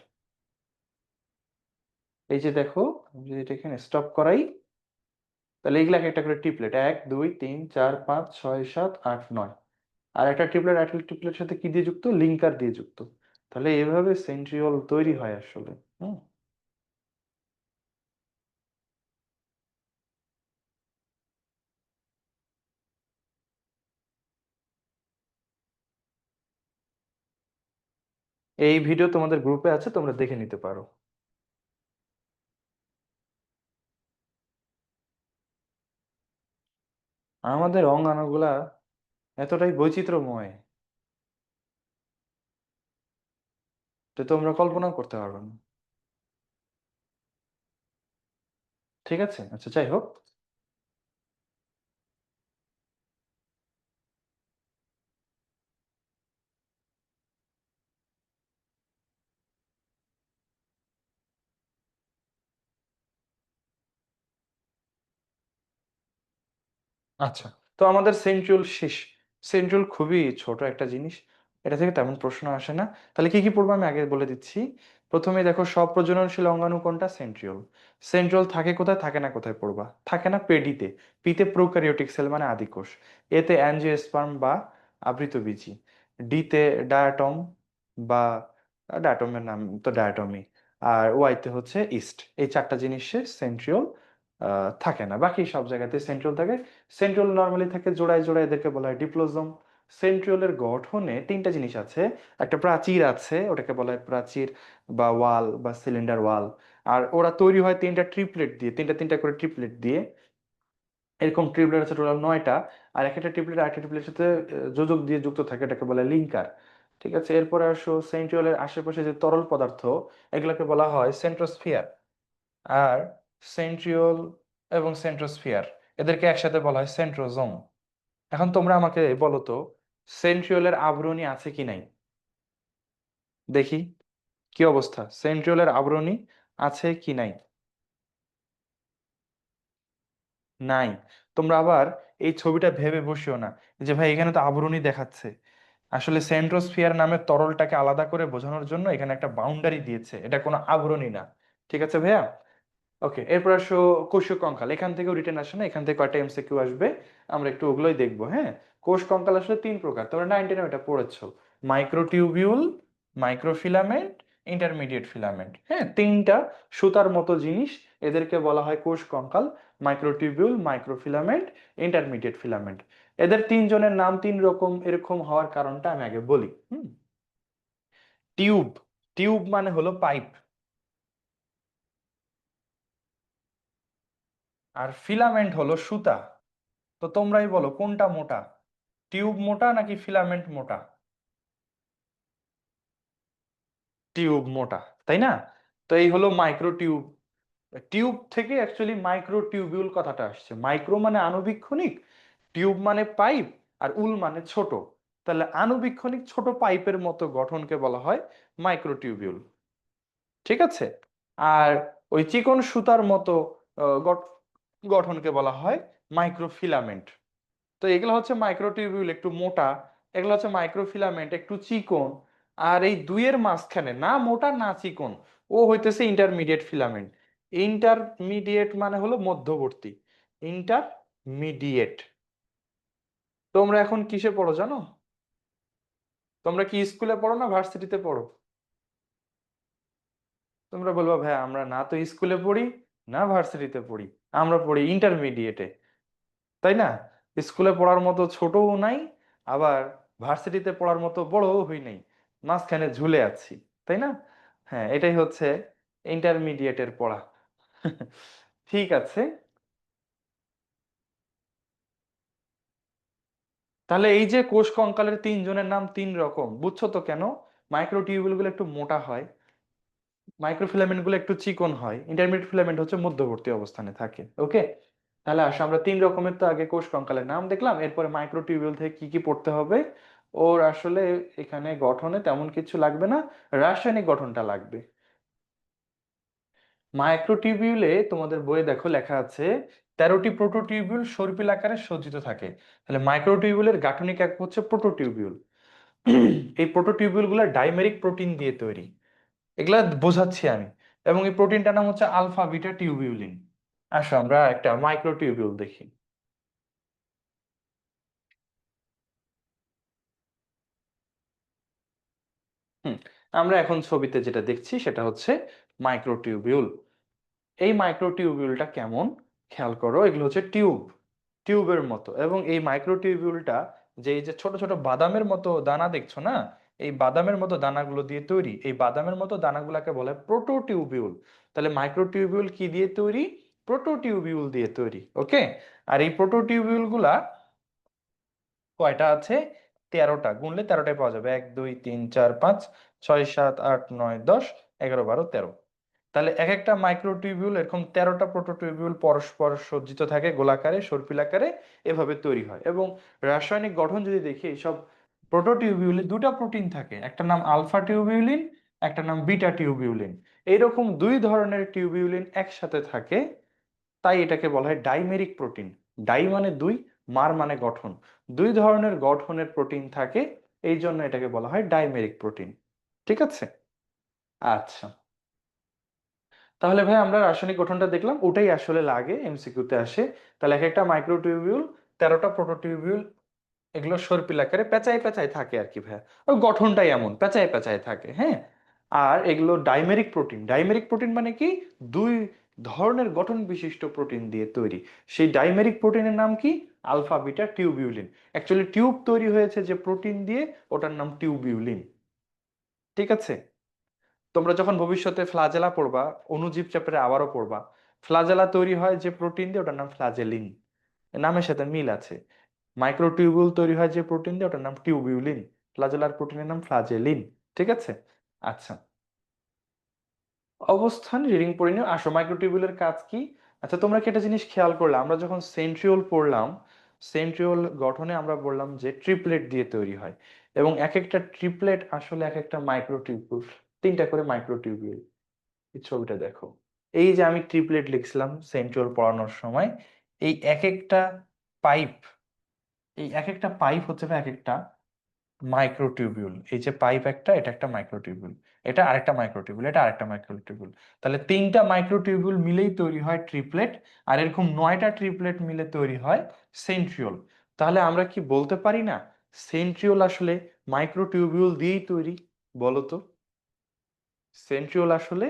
এই যে দেখো, আমি যদি এটা এখানে স্টপ করাই, তাহলে এগুলা একটা করে ট্রিপলেট, 1 2 3 4 5 6 7 8 9। আর একটা ট্রিপলেট একটা ট্রিপলেটের সাথে কি দিয়ে যুক্ত? লিঙ্কার দিয়ে যুক্ত। তাহলে এভাবে সেন্ট্রিওল তৈরি হয় আসলে। হুম, এই ভিডিও তোমাদের গ্রুপে আছে, তোমরা দেখে নিতে পারো। আমাদের অঙ্গাণুগুলা এতটাই বৈচিত্র্যময়, তো তোমরা কল্পনাও করতে পারবে না। ঠিক আছে, আচ্ছা যাই হোক। আচ্ছা, তো আমাদের সেন্ট্রিওল শেষ। সেন্ট্রিওল খুবই ছোট একটা জিনিস, এটা থেকে তেমন প্রশ্ন আসে না। তাহলে কি কি পড়বো আমি আগে বলে দিচ্ছি। প্রথমে দেখো, সব প্রজননশীল অঙ্গাণু কোনটা? সেন্ট্রিওল। সেন্ট্রিওল থাকে কোথায়, থাকে না কোথায় পড়বা? থাকে না পেডিতে। পিতে প্রোক্যারিওটিক সেল মানে আদিকোষ। এতে অ্যাঞ্জিওস্পার্ম বা আবৃতবীজী। ডিতে ডায়াটম বা ডায়াটমের নাম তো ডায়াটমি। আর ওয়াইতে হচ্ছে ইস্ট। এই চারটা জিনিসে সেন্ট্রিওল থাকে না, বাকি সব জায়গাতে সেন্ট্রিওল থাকে। সেন্ট্রিওল নর্মালি থাকে জোড়ায় জোড়ায়, এদেরকে বলা হয় ডিপ্লোজম। সেন্ট্রিওলের গঠনে তিনটা জিনিস আছে। একটা প্রাচীর আছে, ওটাকে বলা হয় প্রাচীর বা ওয়াল বা সিলিন্ডার ওয়াল। আর ওরা তৈরি হয় তিনটা ট্রিপলেট দিয়ে, তিনটা তিনটা করে ট্রিপলেট দিয়ে। এরকম ট্রিপলেট আছে টোটাল 9টা। আর একটা ট্রিপলেট আরেকটা ট্রিপলেটের সাথে যোজক দিয়ে যুক্ত থাকে, এটাকে বলে লিঙ্কার। ঠিক আছে, এরপরে আসো সেন্ট্রিওলের আশেপাশে যে তরল পদার্থ, এগুলোকে বলা হয় সেন্ট্রোস্ফিয়ার। আর সেন্ট্রিওল এবং সেন্ট্রোস্ফিয়ার এদেরকে একসাথে বলা হয় সেন্ট্রোজোম। এখন তোমরা আমাকে বলো তো, সেন্ট্রিওলের আবরণী আছে কি নাই? দেখি কি অবস্থা, সেন্ট্রিওলের আবরণী আছে কি নাই? নাই। তোমরা আবার এই ছবিটা ভেবে বসিও না যে ভাই এখানে তো আবরণী দেখাচ্ছে। আসলে সেন্ট্রোস্ফিয়ার নামে তরলটাকে আলাদা করে বোঝানোর জন্য এখানে একটা বাউন্ডারি দিয়েছে, এটা কোনো আবরণী না। ঠিক আছে ভাইয়া? ওকে, এরপর আসো কোষীয় কঙ্কাল। এখান থেকেও রিটেন আসে না, এখান থেকে কয়টা এমসিকিউ আসবে, আমরা একটু ওগুলোই দেখবো। হ্যাঁ, কোষ কঙ্কাল আসলে তিন প্রকার, তোমরা 9-10 এটা পড়েছো। Microtubule, microfilament, intermediate filament. হ্যাঁ, তিনটা সুতার মতো জিনিস, এদেরকে বলা হয় কোষ কঙ্কাল। Microtubule, microfilament, intermediate filament. এদের তিনজনের নাম তিন রকম এরকম হওয়ার কারণটা আমি আগে বলি। টিউব, টিউব মানে হলো পাইপ। আর ফিলামেন্ট হলো সুতা। তো তোমরাই বলো কোনটা মোটা, টিউব মোটা নাকি ফিলামেন্ট মোটা? টিউব মোটা, তাই না? তো এই হলো মাইক্রো টিউব। টিউব থেকে অ্যাকচুয়ালি মাইক্রো টিউবিউল কথাটা আসছে। মাইক্রো মানে আণুবীক্ষণিক, টিউব মানে পাইপ, আর উল মানে ছোট। তাহলে আণুবীক্ষণিক ছোট পাইপের মতো গঠনকে বলা হয় মাইক্রো টিউবিউল। ঠিক আছে। আর ওই চিকন সুতার মতো গঠনকে বলা হয় মাইক্রোফিলামেন্ট। তো এগুলো হচ্ছে মাইক্রোটিউবিউল একটু মোটা, এগুলো হচ্ছে মাইক্রোফিলামেন্ট একটু চিকন। আর এই দুইয়ের মাঝখানে না মোটা না চিকন, ও হইতেছে ইন্টারমিডিয়েট ফিলামেন্ট। ইন্টারমিডিয়েট মানে হলো মধ্যবর্তী, ইন্টারমিডিয়েট। তোমরা এখন কিসে পড়ো জানো? তোমরা কি স্কুলে পড়ো না ভার্সিটিতে পড়ো? তোমরা বলবা ভাই আমরা না তো স্কুলে পড়ি, না ভার্সিটিতে পড়ি, আমরা পড়ি ইন্টারমিডিয়েটে। তাই না? স্কুলে পড়ার মতো ছোটও নাই, আবার ভার্সিটিতে পড়ার মতো বড়ও হই নাই, মাঝখানে ঝুলে আছি। তাই না? হ্যাঁ, এটাই হচ্ছে ইন্টারমিডিয়েটের পড়া। ঠিক আছে। তাহলে এই যে কোষ কঙ্কালের তিনজনের নাম তিন রকম, বুঝছো তো কেন? মাইক্রোটিউবুল গুলো একটু মোটা হয়, মাইক্রোফিলামেন্ট গুলো একটু চিকন হয়, ইন্টারমিডিয়েট ফিলামেন্ট হচ্ছে মধ্যবর্তী অবস্থানে থাকে। ওকে, তাহলে আসো আমরা তিন রকমের তো আগে কোষ কঙ্কালের নাম দেখলাম, এরপরে মাইক্রোটিউবিউল থেকে কি কি পড়তে হবে। ওর আসলে এখানে গঠনে তেমন কিছু লাগবে না, রাসায়নিক গঠনটা লাগবে। মাইক্রোটিউবিউলে তোমাদের বইয়ে দেখো লেখা আছে 13টি প্রোটোটিউবিউল সর্পিল আকারে সজ্জিত থাকে। তাহলে মাইক্রোটিউবিউলের গাঠনিক একক হচ্ছে প্রোটোটিউবিউল। এই প্রোটোটিউবিউল গুলো ডাইমেরিক প্রোটিন দিয়ে তৈরি, এগুলা বোঝাচ্ছি আমি। এবং এই প্রোটিনটার নাম হচ্ছে আলফা বিটা টিউবিউলিন। আসো আমরা একটা মাইক্রোটিউবিউল দেখি। হুম, আমরা এখন ছবিতে যেটা দেখছি সেটা হচ্ছে মাইক্রোটিউবিউল। এই মাইক্রোটিউবিউলটা কেমন, খেয়াল করো, এগুলো হচ্ছে টিউব, টিউবের মতো। এবং এই মাইক্রোটিউবিউলটা যে এই যে ছোট ছোট বাদামের মতো দানা দেখছো না, এই বাদামের মতো দানাগুলো দিয়ে তৈরি। এই বাদামের মতো দানাগুলোকে বলে প্রোটোটিউবিউল। তাহলে মাইক্রোটিউবিউল কি দিয়ে তৈরি? প্রোটোটিউবিউল দিয়ে তৈরি। ওকে। আর এই প্রোটোটিউবিউল গুলা কয়টা আছে? 13টা, গুনলে 13টাই পাওয়া যাবে। 1 2 3 4 5 6 7 8 9 10 11 12 13। তাহলে এক একটা মাইক্রোটিউবিউল এরকম 13টা প্রোটোটিউবিউল পরস্পর সজ্জিত থাকে গোলাকারে সর্পিলাকারে, এভাবে তৈরি হয়। এবং রাসায়নিক গঠন যদি দেখি, এইসব প্রোটোটিউবিউলে দুটা প্রোটিন থাকে, একটা নাম আলফা টিউবিউলিন, একটা নাম বিটা টিউবিউলিন। এইরকম দুই ধরনের টিউবিউলিন একসাথে থাকে, তাই এটাকে বলা হয় ডাইমেরিক প্রোটিন। ডাই মানে দুই, মার মানে গঠন, দুই ধরনের গঠনের প্রোটিন থাকে, এই জন্য এটাকে বলা হয় ডাইমেরিক প্রোটিন। ঠিক আছে। আচ্ছা, তাহলে ভাই আমরা রাসায়নিক গঠনটা দেখলাম, ওটাই আসলে লাগে, এমসিকিউ তে আসে। তাহলে এক একটা মাইক্রোটিউবিউল, 13টা প্রোটোটিউবিউল, এগুলো সর্পিল আকারে পেঁচায় পেঁচায় থাকে আর কি ভাইয়া। ওই গঠনটাই এমন পেঁচায় পেঁচায় থাকে। হ্যাঁ। আর এগুলো ডাইমেরিক প্রোটিন, ডাইমেরিক প্রোটিন মানে কি? দুই ধরনের গঠন বিশিষ্ট প্রোটিন দিয়ে তৈরি। সেই ডাইমেরিক প্রোটিনের নাম কি? Alpha beta tubulin. Actually tube তৈরি হয়েছে যে প্রোটিন দিয়ে, ওটার নাম টিউবিউলিন। ঠিক আছে। তোমরা যখন ভবিষ্যতে ফ্লাজেলা পড়বা, অণুজীব চ্যাপ্টারে আবারও পড়বা, ফ্লাজেলা তৈরি হয় যে প্রোটিন দিয়ে, ওটার নাম ফ্লাজেলিন, নামের সাথে মিল আছে। মাইক্রোটিউবিউল তৈরি হয় যে প্রোটিন দিয়ে, ওটার নাম টিউবিউলিন। ফ্লাজেলার প্রোটিনের নাম ফ্লাজেলিন। ঠিক আছে। আচ্ছা, অবস্থান রিডিং পড়ে নিও, আসো মাইক্রোটিউবিউলের কাজ কি। আচ্ছা, তোমরা কি একটা জিনিস খেয়াল করলে, আমরা যখন সেন্ট্রিওল পড়লাম, সেন্ট্রিওল গঠনে আমরা বললাম যে ট্রিপলেট দিয়ে তৈরি হয়, এবং এক একটা ট্রিপলেট আসলে এক একটা মাইক্রোটিউবিউল, তিনটা করে মাইক্রোটিউবিউল। এই ছবিটা দেখো, এই যে আমি ট্রিপলেট লিখছিলাম সেন্ট্রিওল পড়ানোর সময়, এই এক একটা পাইপ, এই এক একটা পাইপ হচ্ছে এক একটা মাইক্রোটিউবিউল। এই যে পাইপ একটা, এটা একটা মাইক্রোটিউবিউল, এটা আরেকটা মাইক্রোটিউবিউল, এটা আরেকটা মাইক্রোটিউবিউল। তাহলে তিনটা মাইক্রোটিউবিউল মিলেই তৈরি হয় ট্রিপলেট, আর এরকম 9টা ট্রিপলেট মিলে তৈরি হয় সেন্ট্রিওল। তাহলে আমরা কি বলতে পারি না সেন্ট্রিওল আসলে মাইক্রোটিউবিউল দিয়েই তৈরি? বলো তো, সেন্ট্রিওল আসলে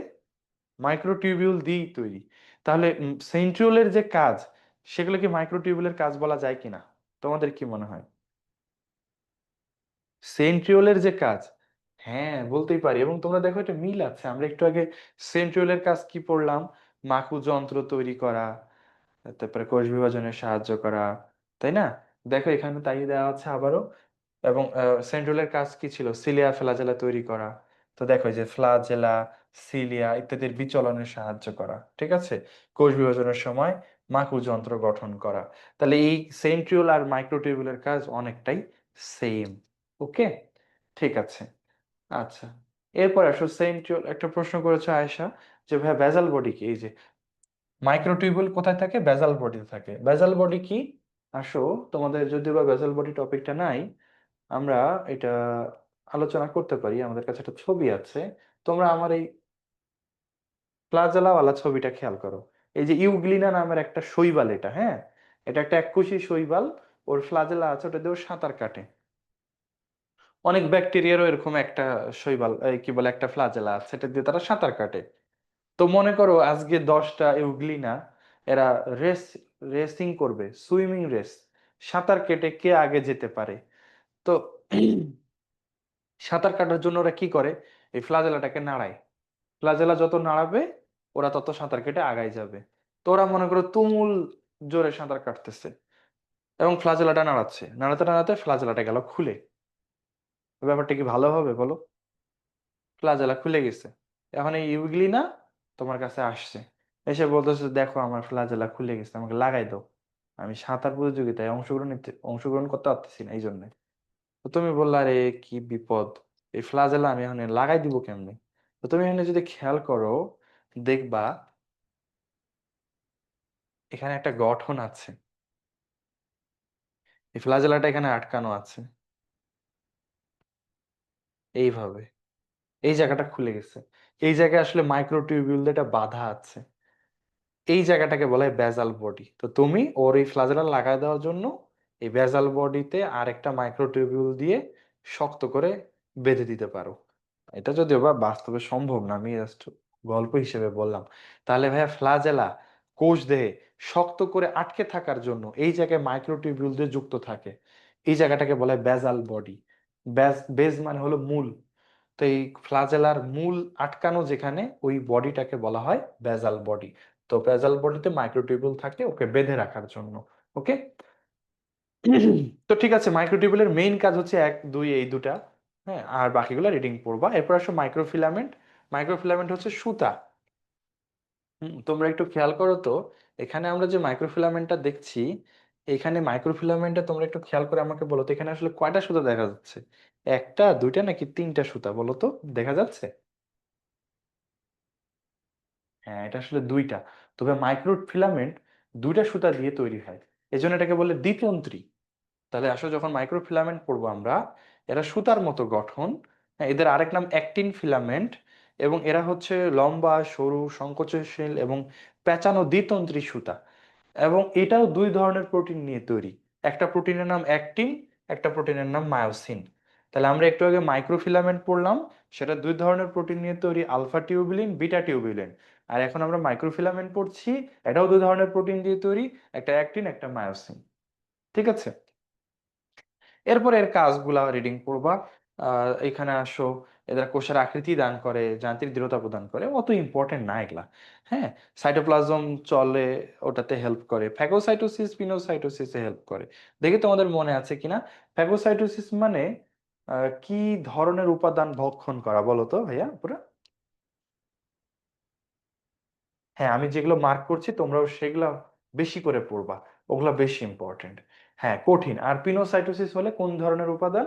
মাইক্রোটিউবিউল দিয়েই তৈরি। তাহলে সেন্ট্রিওলের যে কাজ, সেগুলো কি মাইক্রোটিউবিউলের কাজ বলা যায় কিনা? তোমাদের কি মনে হয়? সেন্ট্রিওলের যে কাজ, হ্যাঁ বলতেই পারি। এবং তোমরা দেখো এটা মিল আছে, আমরা একটু আগে সেন্ট্রিওলের কাজ কি পড়লাম? মাকু যন্ত্র তৈরি করা, তারপরে কোষ বিভাজনে সাহায্য করা, তাই না? দেখো এখানে তাই দেওয়া আছে আবারও। এবং সেন্ট্রিওলের কাজ কি ছিল? সিলিয়া ফ্লাজেলা তৈরি করা। তো দেখো এই যে ফ্লাজেলা, সিলিয়া ইত্যাদির বিচলনে সাহায্য করা, ঠিক আছে, কোষ বিভাজনের সময় মাকু যন্ত্র গঠন করা। তাহলে এই সেন্ট্রিওল আর মাইক্রোটিউবুলের কাজ অনেকটাই সেম। ওকে, ঠিক আছে। আচ্ছা, এরপর আসো সেন্ট্রিওল, একটা প্রশ্ন করেছে আয়েশা যে ভাই ভেজাল বডি কি? এই যে মাইক্রোটিউবুল কোথায় থাকে? বেজাল বডিতে থাকে। বেজাল বডি কি? আসো, তোমাদের যদিও বা বেজাল বডি টপিকটা নাই, আমরা এটা আলোচনা করতে পারি। আমাদের কাছে একটা ছবি আছে, তোমরা আমার এই প্লাজেলাওয়ালা ছবিটা খেয়াল করো। এই যে ইউগ্লিনা নামের একটা শৈবাল, এটা হ্যাঁ, এটা একটা এককোষী শৈবাল, ওর ফ্লাজেলা আছে, ওটা দিয়ে ও সাঁতার কাটে। অনেক ব্যাকটেরিয়ারও এরকম একটা শৈবাল, এই কি বলে, একটা ফ্লাজেলা আছে, এটা দিয়ে তারা সাঁতার কাটে। তো মনে করো আজকে 10টা ইউগ্লিনা, এরা রেস রেসিং করবে, সুইমিং রেস, সাঁতার কেটে কে আগে যেতে পারে। তো সাঁতার কাটার জন্য ওরা কি করে? এই ফ্লাজেলাটাকে নাড়ায়, ফ্লাজেলা যত নাড়াবে ওরা তত সাঁতার কেটে আগায় যাবে। তো ওরা মনে করো তুমুল জোরে সাঁতার কাটতেছে, এবং ফ্লাজেলাটা নাড়াচ্ছে, নাড়াতে নাড়াতে ফ্লাজেলাটা গেল খুলে। ব্যাপারটা কি ভালো হবে বলো? ফ্লাজেলা খুলে গেছে। এখন এই ইউগ্লিনা তোমার কাছে আসছে, এসে বলতেছে দেখো আমার ফ্লাজেলা খুলে গেছে, আমাকে লাগাই দাও, আমি সাঁতার প্রতিযোগিতায় অংশগ্রহণ করতে পারতেছি না এই জন্য। তো তুমি বললা রে কি বিপদ, এই ফ্লাজেলা আমি এখন লাগাই দিব কেমনে? তো তুমি এখানে যদি খেয়াল করো, দেখবা এখানে একটা গঠন আছে, এই ফ্লাজেলাটা এখানে আটকানো আছে এইভাবে, এই জায়গাটা খুলে গেছে, এই জায়গায় আসলে মাইক্রোটিউবিউল দিয়ে এটা বাধা আছে, এই জায়গাটাকে বলা হয় বেজাল বডি। তো তুমি ওর এই ফ্লাজেলা লাগাই দেওয়ার জন্য এই বেজাল বডিতে আর একটা মাইক্রোটিউবিউল দিয়ে শক্ত করে বেঁধে দিতে পারো। এটা যদিও বা বাস্তবে সম্ভব না, আমি জাস্ট গল্প হিসেবে বললাম। তাহলে ভাইয়া ফ্লাজেলা কোষ দেহে শক্ত করে আটকে থাকার জন্য এই জায়গায় মাইক্রোটিউবিউল দিয়ে যুক্ত থাকে, এই জায়গাটাকে বলা হয় বেজাল বডি। বেজ মানে হলো মূল। তো এই ফ্লাজেলার মূল আটকানো যেখানে, ওই বডিটাকে বলা হয় বেজাল বডি। তো বেজাল বডিতে মাইক্রোটিউবিউল থাকে ওকে বেঁধে রাখার জন্য। ওকে, তো ঠিক আছে, মাইক্রোটিউবিউলের মেইন কাজ হচ্ছে 1 2 এই দুটা, হ্যাঁ, আর বাকিগুলো রিডিং পড়বা। এরপর আসো মাইক্রোফিলামেন্ট। মাইক্রোফিলামেন্ট হচ্ছে সুতা। তোমরা একটু খেয়াল করো তো, এখানে আমরা যে মাইক্রোফিলামেন্টটা দেখছি, এখানে মাইক্রোফিলামেন্টটা তোমরা একটু খেয়াল করে আমাকে বলো তো, এখানে আসলে কয়টা সুতা দেখা যাচ্ছে? একটা, দুইটা, নাকি তিনটা সুতা বলো তো, দেখা যাচ্ছে? হ্যাঁ, এটা আসলে দুইটা। তবে মাইক্রোফিলামেন্ট দুইটা সুতা দিয়ে তৈরি হয়, এজন্য এটাকে বলে দ্বিতন্ত্রী। তাহলে আসলে যখন মাইক্রোফিলামেন্ট পড়বো আমরা, এরা সুতার মতো গঠন। হ্যাঁ, এদের আরেক নাম অ্যাক্টিন ফিলামেন্ট। এবং এরা হচ্ছে লম্বা, সরু, সংকোচনশীল এবং পেঁচানো দ্বিতন্ত্রী সুতা। এবং এটাও দুই ধরনের প্রোটিন নিয়ে তৈরি, একটা প্রোটিনের নাম অ্যাক্টিন, একটা প্রোটিনের নাম মায়োসিন। তাহলে আমরা একটু আগে মাইক্রোফিলামেন্ট পড়লাম, সেটা দুই ধরনের প্রোটিন নিয়ে তৈরি, আলফা টিউবুলিন, বিটা টিউবুলিন। আর এখন আমরা মাইক্রোফিলামেন্ট পড়ছি, এটাও দুই ধরনের প্রোটিন দিয়ে তৈরি, একটা অ্যাক্টিন, একটা মায়োসিন। ঠিক আছে, এরপর এর কাজগুলা রিডিং করবা। এখানে আসো, এদের কোষের আকৃতি দান করে, যান্ত্রিক দৃঢ়তা প্রদান করে, অত ইম্পর্টেন্ট না এগুলা। হ্যাঁ, সাইটোপ্লাজম চলে, ওটাতে হেল্প করে, ফ্যাগোসাইটোসিস পিনোসাইটোসিসে হেল্প করে। দেখি তোমাদের মনে আছে কিনা। ফ্যাগোসাইটোসিস মানে কি ধরনের উপাদান ভক্ষণ করা বলো তো ভাইয়া পুরো। হ্যাঁ, আমি যেগুলো মার্ক করছি তোমরাও সেগুলো বেশি করে পড়বা, ওগুলা বেশি ইম্পর্টেন্ট। হ্যাঁ, কঠিন। আর পিনোসাইটোসিস হলে কোন ধরনের উপাদান?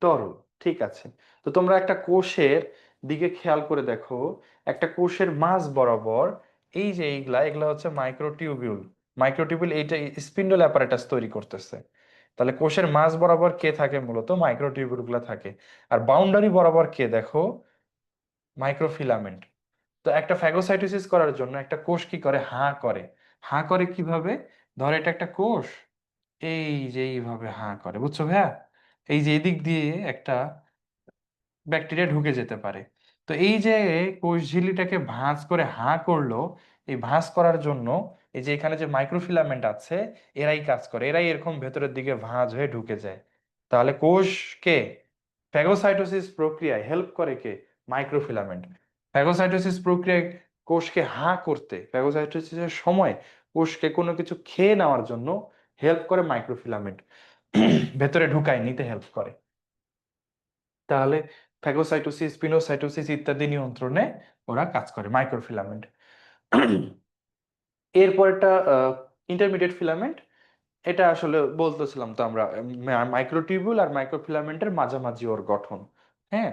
তরল। ঠিক আছে। তো তোমরা একটা কোষের দিকে খেয়াল করে দেখো, একটা কোষের মাঝ বরাবর এই যে এইগুলা, এগুলা হচ্ছে মাইক্রোটিউবিউল। মাইক্রোটিউবিউল এইটা স্পিন্ডল অ্যাপারেটাস তৈরি করতেছে। তাহলে কোষের মাঝ বরাবর কে থাকে? মূলত মাইক্রোটিউবিউল গুলা থাকে। আর বাউন্ডারি বরাবর কে দেখো? মাইক্রোফিলামেন্ট। তো একটা ফ্যাগোসাইটোসিস করার জন্য একটা কোষ কি করে? হাঁ করে। হাঁ করে কিভাবে? ধর এটা একটা কোষ, এই যে এইভাবে হাঁ করে, বুঝছো ভাইয়া? এই যে এদিক দিয়ে একটা ব্যাকটেরিয়া ঢুকে যেতে পারে। তো এই যে কোষ ঝিল্লিটাকে ভাঁজ করে হাঁ করলো, এই ভাঁজ করার জন্য এই যে এখানে যে মাইক্রোফিলামেন্ট আছে, এরাই কাজ করে, এরাই এরকম ভেতরের দিকে ভাঁজ হয়ে ঢুকে যায়। তাহলে কোষকে ফ্যাগোসাইটোসিস প্রক্রিয়ায় হেল্প করে কে? মাইক্রোফিলামেন্ট। ফ্যাগোসাইটোসিস প্রক্রিয়ায় কোষকে হাঁ করতে, ফ্যাগোসাইটোসিসের সময় কোষকে কোনো কিছু খেয়ে নেওয়ার জন্য হেল্প করে মাইক্রোফিলামেন্ট। ভেতরে ঢুকায় নিতে হেল্প করে। তাহলে ফ্যাগোসাইটোসিস পিনোসাইটোসিস ইত্যাদি নিয়ন্ত্রণে ওরা কাজ করে মাইক্রোফিলামেন্ট। এরপরটা ইন্টারমিডিয়েট ফিলামেন্ট। এটা আসলে বলতেছিলাম তো আমরা, মাইক্রোটিউবুল আর মাইক্রোফিলামেন্টের মাঝামাঝি ওর গঠন। হ্যাঁ,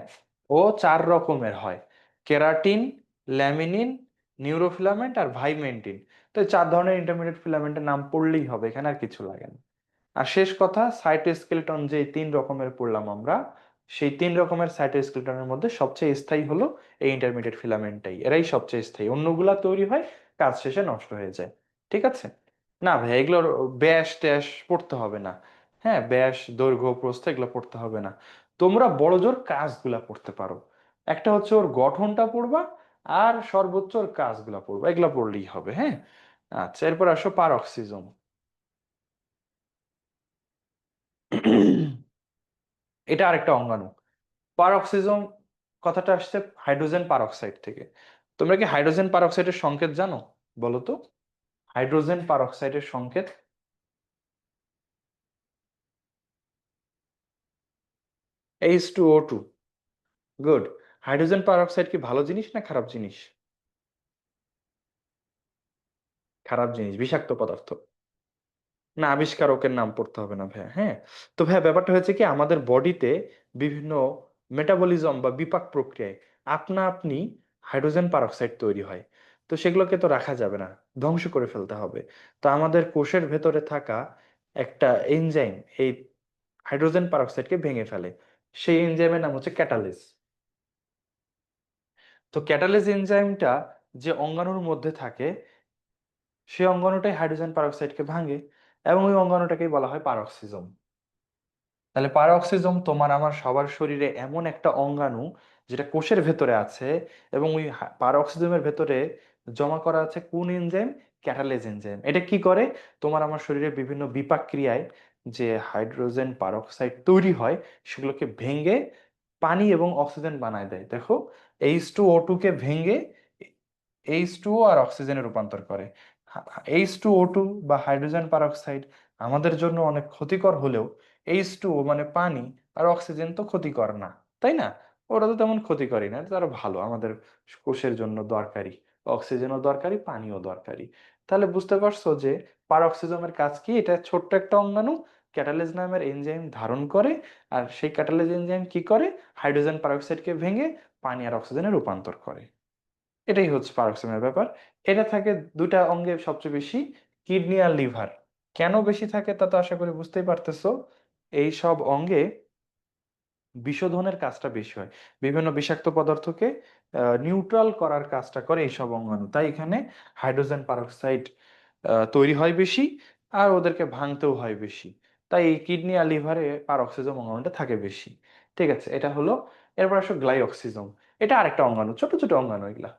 ও চার রকমের হয়: কেরাটিন, ল্যামিনিন, নিউরোফিলামেন্ট আর ভাইমেন্টিন। তো এই চার ধরনের ইন্টারমিডিয়েট ফিলামেন্টের নাম পড়লেই হবে, এখানে আর কিছু লাগে না। আর শেষ কথা, সাইটোস্কেলেটন যে তিন রকমের পড়লাম আমরা, সেই তিন রকমের সাইটোস্কেলেটনের মধ্যে সবচেয়ে স্থায়ী হলো এই ইন্টারমিডিয়েট ফিলামেন্টটাই। এরাই সবচেয়ে স্থায়ী, অন্যগুলা তৈরি হয়, কাজ শেষে নষ্ট হয়ে যায়। ঠিক আছে। না ভাই, এগুলোর ব্যাস ট্যাস পড়তে হবে না। হ্যাঁ, ব্যাস দৈর্ঘ্য প্রস্থ এগুলো পড়তে হবে না। তোমরা বড় জোর কাজগুলা পড়তে পারো। একটা হচ্ছে ওর গঠনটা পড়বা, আর সর্বোচ্চ ওর কাজগুলা পড়বা, এগুলা পড়লেই হবে। হ্যাঁ। আচ্ছা, এরপর আসো পারক্সিজম। এটা আরেকটা অঙ্গাণু। পারক্সিজম কথাটা আসছে হাইড্রোজেন পারক্সাইড থেকে। তোমরা কি হাইড্রোজেন পারক্সাইডের সংকেত জানো? বলো তো। হাইড্রোজেন পারক্সাইডের সংকেত H2O2। গুড। হাইড্রোজেন পারক্সাইড কি ভালো জিনিস না খারাপ জিনিস? খারাপ জিনিস, বিষাক্ত পদার্থ। না, আবিষ্কারকের নাম পড়তে হবে না ভাইয়া। হ্যাঁ। তো ভাইয়া, ব্যাপারটা হয়েছে কি, আমাদের বডিতে বিভিন্ন মেটাবলিজম বা বিপাক প্রক্রিয়ায় আপনা আপনি হাইড্রোজেন পারক্সাইড তৈরি হয়। তো সেগুলোকে তো রাখা যাবে না, ধ্বংস করে ফেলতে হবে। তো আমাদের কোষের ভেতরে থাকা একটা এনজাইম এই হাইড্রোজেন পারক্সাইডকে ভেঙে ফেলে। সেই এনজাইমের নাম হচ্ছে ক্যাটালেজ। তো ক্যাটালেজ এনজাইমটা যে অঙ্গাণুর মধ্যে থাকে, সেই অঙ্গাণুটাই হাইড্রোজেন পারক্সাইডকে ভাঙে, এবং ওই অঙ্গাণুটাকেই বলা হয় পারক্সিজম। তাহলে পারক্সিজম তোমার আমার সবার শরীরে এমন একটা অঙ্গাণু যেটা কোষের ভেতরে আছে, এবং ওই পারক্সিজমের ভেতরে জমা করা আছে কোন এনজাইম? Catalase enzyme. এটা কি করে? তোমার আমার শরীরে বিভিন্ন বিপাক ক্রিয়ায় যে হাইড্রোজেন পারক্সাইড তৈরি হয়, সেগুলোকে ভেঙে পানি এবং অক্সিজেন বানায় দেয়। দেখো, H2O2 কে ভেঙে H2O আর অক্সিজেনে রূপান্তর করে। H2O2 বা হাইড্রোজেন পারক্সাইড আমাদের জন্য অনেক ক্ষতিকর হলেও H2O মানে পানি আর অক্সিজেন তো ক্ষতিকর না, তাই না? ওরা তো তেমন ক্ষতিকরই না, তারা ভালো, আমাদের কোষের জন্য দরকারি। অক্সিজেনও দরকারি, পানিও দরকারি। তাহলে বুঝতে পারছো যে পারঅক্সিজমের কাজ কি? এটা ছোট্ট একটা অঙ্গাণু ক্যাটালেজ নামের এনজাইম ধারণ করে, আর সেই ক্যাটালেজ এনজাইম কি করে? হাইড্রোজেন পারঅক্সাইডকে ভেঙে পানি আর অক্সিজেনে রূপান্তর করে। এটাই হচ্ছে পারক্সিজমের ব্যাপার। এটা থাকে দুটা অঙ্গে সবচেয়ে বেশি, কিডনি আর লিভার। কেন বেশি থাকে তা তো আশা করি বুঝতেই পারতেছো। এই সব অঙ্গে বিশোধনের কাজটা বেশি হয়, বিভিন্ন বিষাক্ত পদার্থকে নিউট্রাল করার কাজটা করে এইসব অঙ্গাণু। তাই এখানে হাইড্রোজেন পারক্সাইড তৈরি হয় বেশি, আর ওদেরকে ভাঙতেও হয় বেশি। তাই এই কিডনি আর লিভারে পারক্সিজম অঙ্গাণুটা থাকে বেশি। ঠিক আছে, এটা হলো। এরপর আসো গ্লাইঅক্সিজম। এটা আরেকটা অঙ্গাণু, ছোট ছোট অঙ্গাণু এগুলা।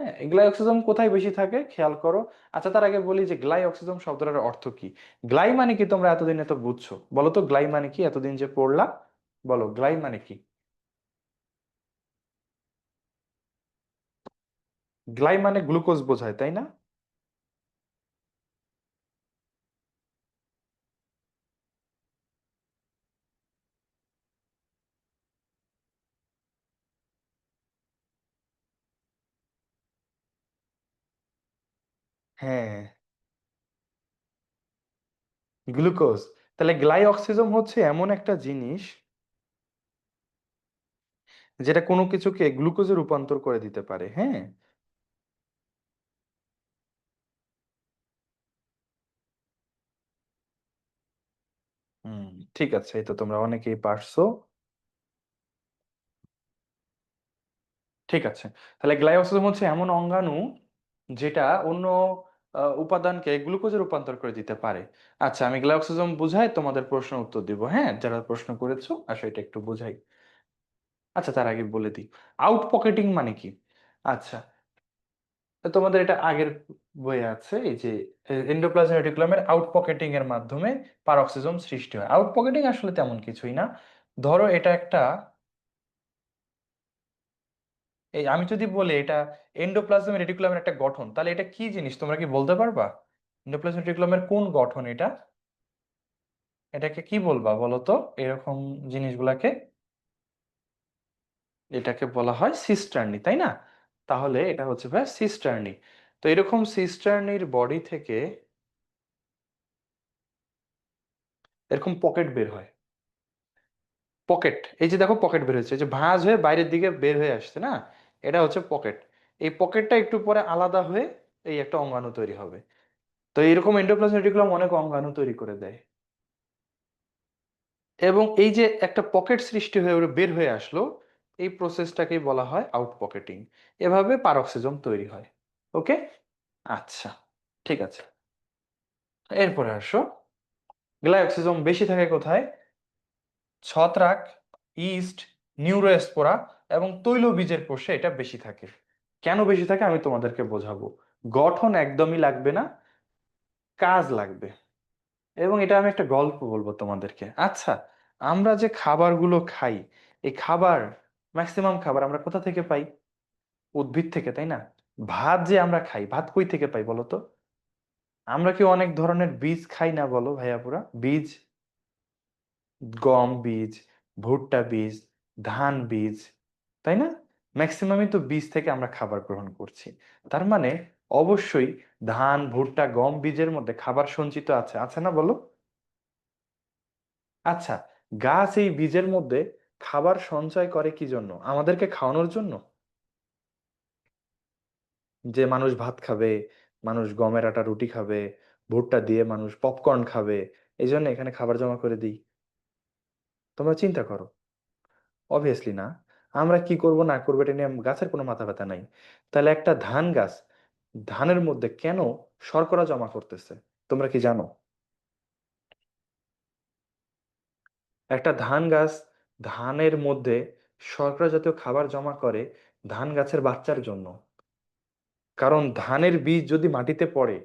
হ্যাঁ, গ্লাই অক্সিজম কোথায় বেশি থাকে খেয়াল করো। আচ্ছা, তার আগে বলি যে গ্লাই অক্সিজম শব্দটার অর্থ কি। গ্লাই মানে কি তোমরা এতদিন এত বুঝছো, বলো তো গ্লাই মানে কি, এতদিন যে পড়লা, বলো গ্লাই মানে কি। গ্লাই মানে গ্লুকোজ বোঝায়, তাই না? হ্যাঁ, গ্লুকোজ। তাহলে গ্লাই অক্সিজম হচ্ছে এমন একটা জিনিস যেটা কোনো কিছুকে গ্লুকোজে রূপান্তর করে দিতে পারে, হ্যাঁ। হুম, ঠিক আছে, এই তো তোমরা অনেকেই পারছো। ঠিক আছে, তাহলে গ্লাইকোজেন হচ্ছে এমন অঙ্গাণু যেটা অন্য উপাদানকে গ্লুকোজে রূপান্তর করে দিতে পারে। আচ্ছা, আমি গ্লাইকোজেন বুঝাই, তোমাদের প্রশ্ন উত্তর দিব, হ্যাঁ, যারা প্রশ্ন করেছো আসলে এটা একটু বুঝাই। আচ্ছা, তার আগে বলে দিই আউট পকেটিং মানে কি। আচ্ছা, তো তোমাদের এটা আগের বইয়ে আছে, এই যে এন্ডোপ্লাজমিক রেটিকুলামের আউট পকেটিং এর মাধ্যমে পারঅক্সিজম সৃষ্টি হয়। আউট পকেটিং আসলে তেমন কিছুই না। ধরো এটা একটা, এই আমি যদি বলি এটা এন্ডোপ্লাজমিক রেটিকুলামের একটা গঠন, তাহলে এটা কি জিনিস তোমরা কি বলতে পারবা? এন্ডোপ্লাজমিক রেটিকুলামের কোন গঠন এটা? এটাকে কি বলবা বলো তো, এরকম জিনিসগুলাকে? এটাকে বলা হয় সিস্টার্নি, তাই না? তাহলে এটা হচ্ছে ভাই সিস্টার্নি। তো এরকম সিস্টার্নির বডি থেকে এরকম পকেট বের হয়। পকেট, এই যে দেখো পকেট বের হয়েছে, এই যে ভাঁজ হয়ে বাইরের দিকে বের হয়ে আসছে না, এটা হচ্ছে পকেট। এই পকেটটা একটু পরে আলাদা হয়ে এই একটা অঙ্গাণু তৈরি হবে। তো এরকম এন্ডোপ্লাজমিক রেটিকুলাম অনেক অঙ্গাণু তৈরি করে দেয়। এবং এই যে একটা পকেট সৃষ্টি হয়ে ওরা বের হয়ে আসলো, এই প্রসেসটাকেই বলা হয় আউট পকেটিং। এভাবে পারক্সিজম তৈরি হয়। ওকে, আচ্ছা, ঠিক আছে। এরপরে আসো, গ্লাইকোসিজম বেশি থাকে কোথায়? ছত্রাক, ইস্ট, নিউরোস্পোরা এবং তৈলবীজের কোষে এটা বেশি থাকে। কেন বেশি থাকে আমি তোমাদেরকে বোঝাবো। গঠন একদমই লাগবে না, কাজ লাগবে। এবং এটা আমি একটা গল্প বলবো তোমাদেরকে। আচ্ছা, আমরা যে খাবারগুলো খাই, এই খাবার, ম্যাক্সিমাম খাবার আমরা কোথা থেকে পাই? উদ্ভিদ থেকে, তাই না? ভাত যে আমরা খাই, ভাত কই থেকে পাই বলো তো? আমরা কি অনেক ধরনের বীজ খাই না, বলো ভাইয়াপুরা? বীজ, গম বীজ, ভুট্টা বীজ, ধান বীজ, তাই না? ম্যাক্সিমামই তো বীজ থেকে আমরা খাবার গ্রহণ করছি। তার মানে অবশ্যই ধান, ভুট্টা, গম বীজের মধ্যে খাবার সঞ্চিত আছে, আছে না বলো? আচ্ছা, গাছ এই বীজের মধ্যে খাবার সঞ্চয় করে কি জন্য? আমাদেরকে খাওয়ানোর জন্য। যে মানুষ ভাত খাবে, মানুষ গমের আটা রুটি খাবে, ভুট্টা দিয়ে মানুষ পপকর্ন খাবে, এই জন্য এখানে খাবার জমা করে দিই। তোমরা চিন্তা করো। অবভিয়াসলি না। আমরা কি করব না করবো এটা নিয়ে গাছের কোনো মাথা ব্যথা নাই। তাহলে একটা ধান গাছ ধানের মধ্যে কেন শর্করা জমা করতেছে, তোমরা কি জানো? একটা ধান গাছ ধানের মধ্যে শর্করা জাতীয় খাবার জমা করে ধান গাছের বাচ্চার জন্য। কারণ ধানের বীজ যদি মাটিতে পড়ে,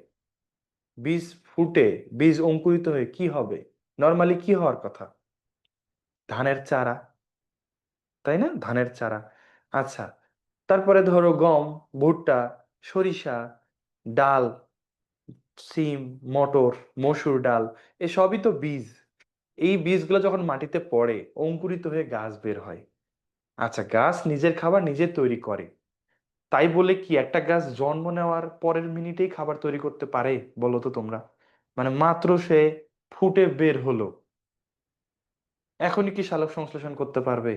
বীজ ফুটে, বীজ অঙ্কুরিত হয়ে কি হবে? নর্মালি কি হওয়ার কথা? ধানের চারা, তাই না? ধানের চারা। আচ্ছা, তারপরে ধরো গম, ভুট্টা, সরিষা, ডাল, সিম, মটর, মসুর ডাল, এসবই তো বীজ। এই বীজগুলো যখন মাটিতে পড়ে অঙ্কুরিত হয়ে গাছ বের হয়। আচ্ছা, গাছ নিজের খাবার নিজে তৈরি করে, তাই বলে কি একটা গাছ জন্ম নেওয়ার পরের মিনিটেই খাবার তৈরি করতে পারে বলো তো তোমরা? মানে মাত্র সে ফুটে বের হলো, এখনই কি সালোক সংশ্লেষণ করতে পারবে?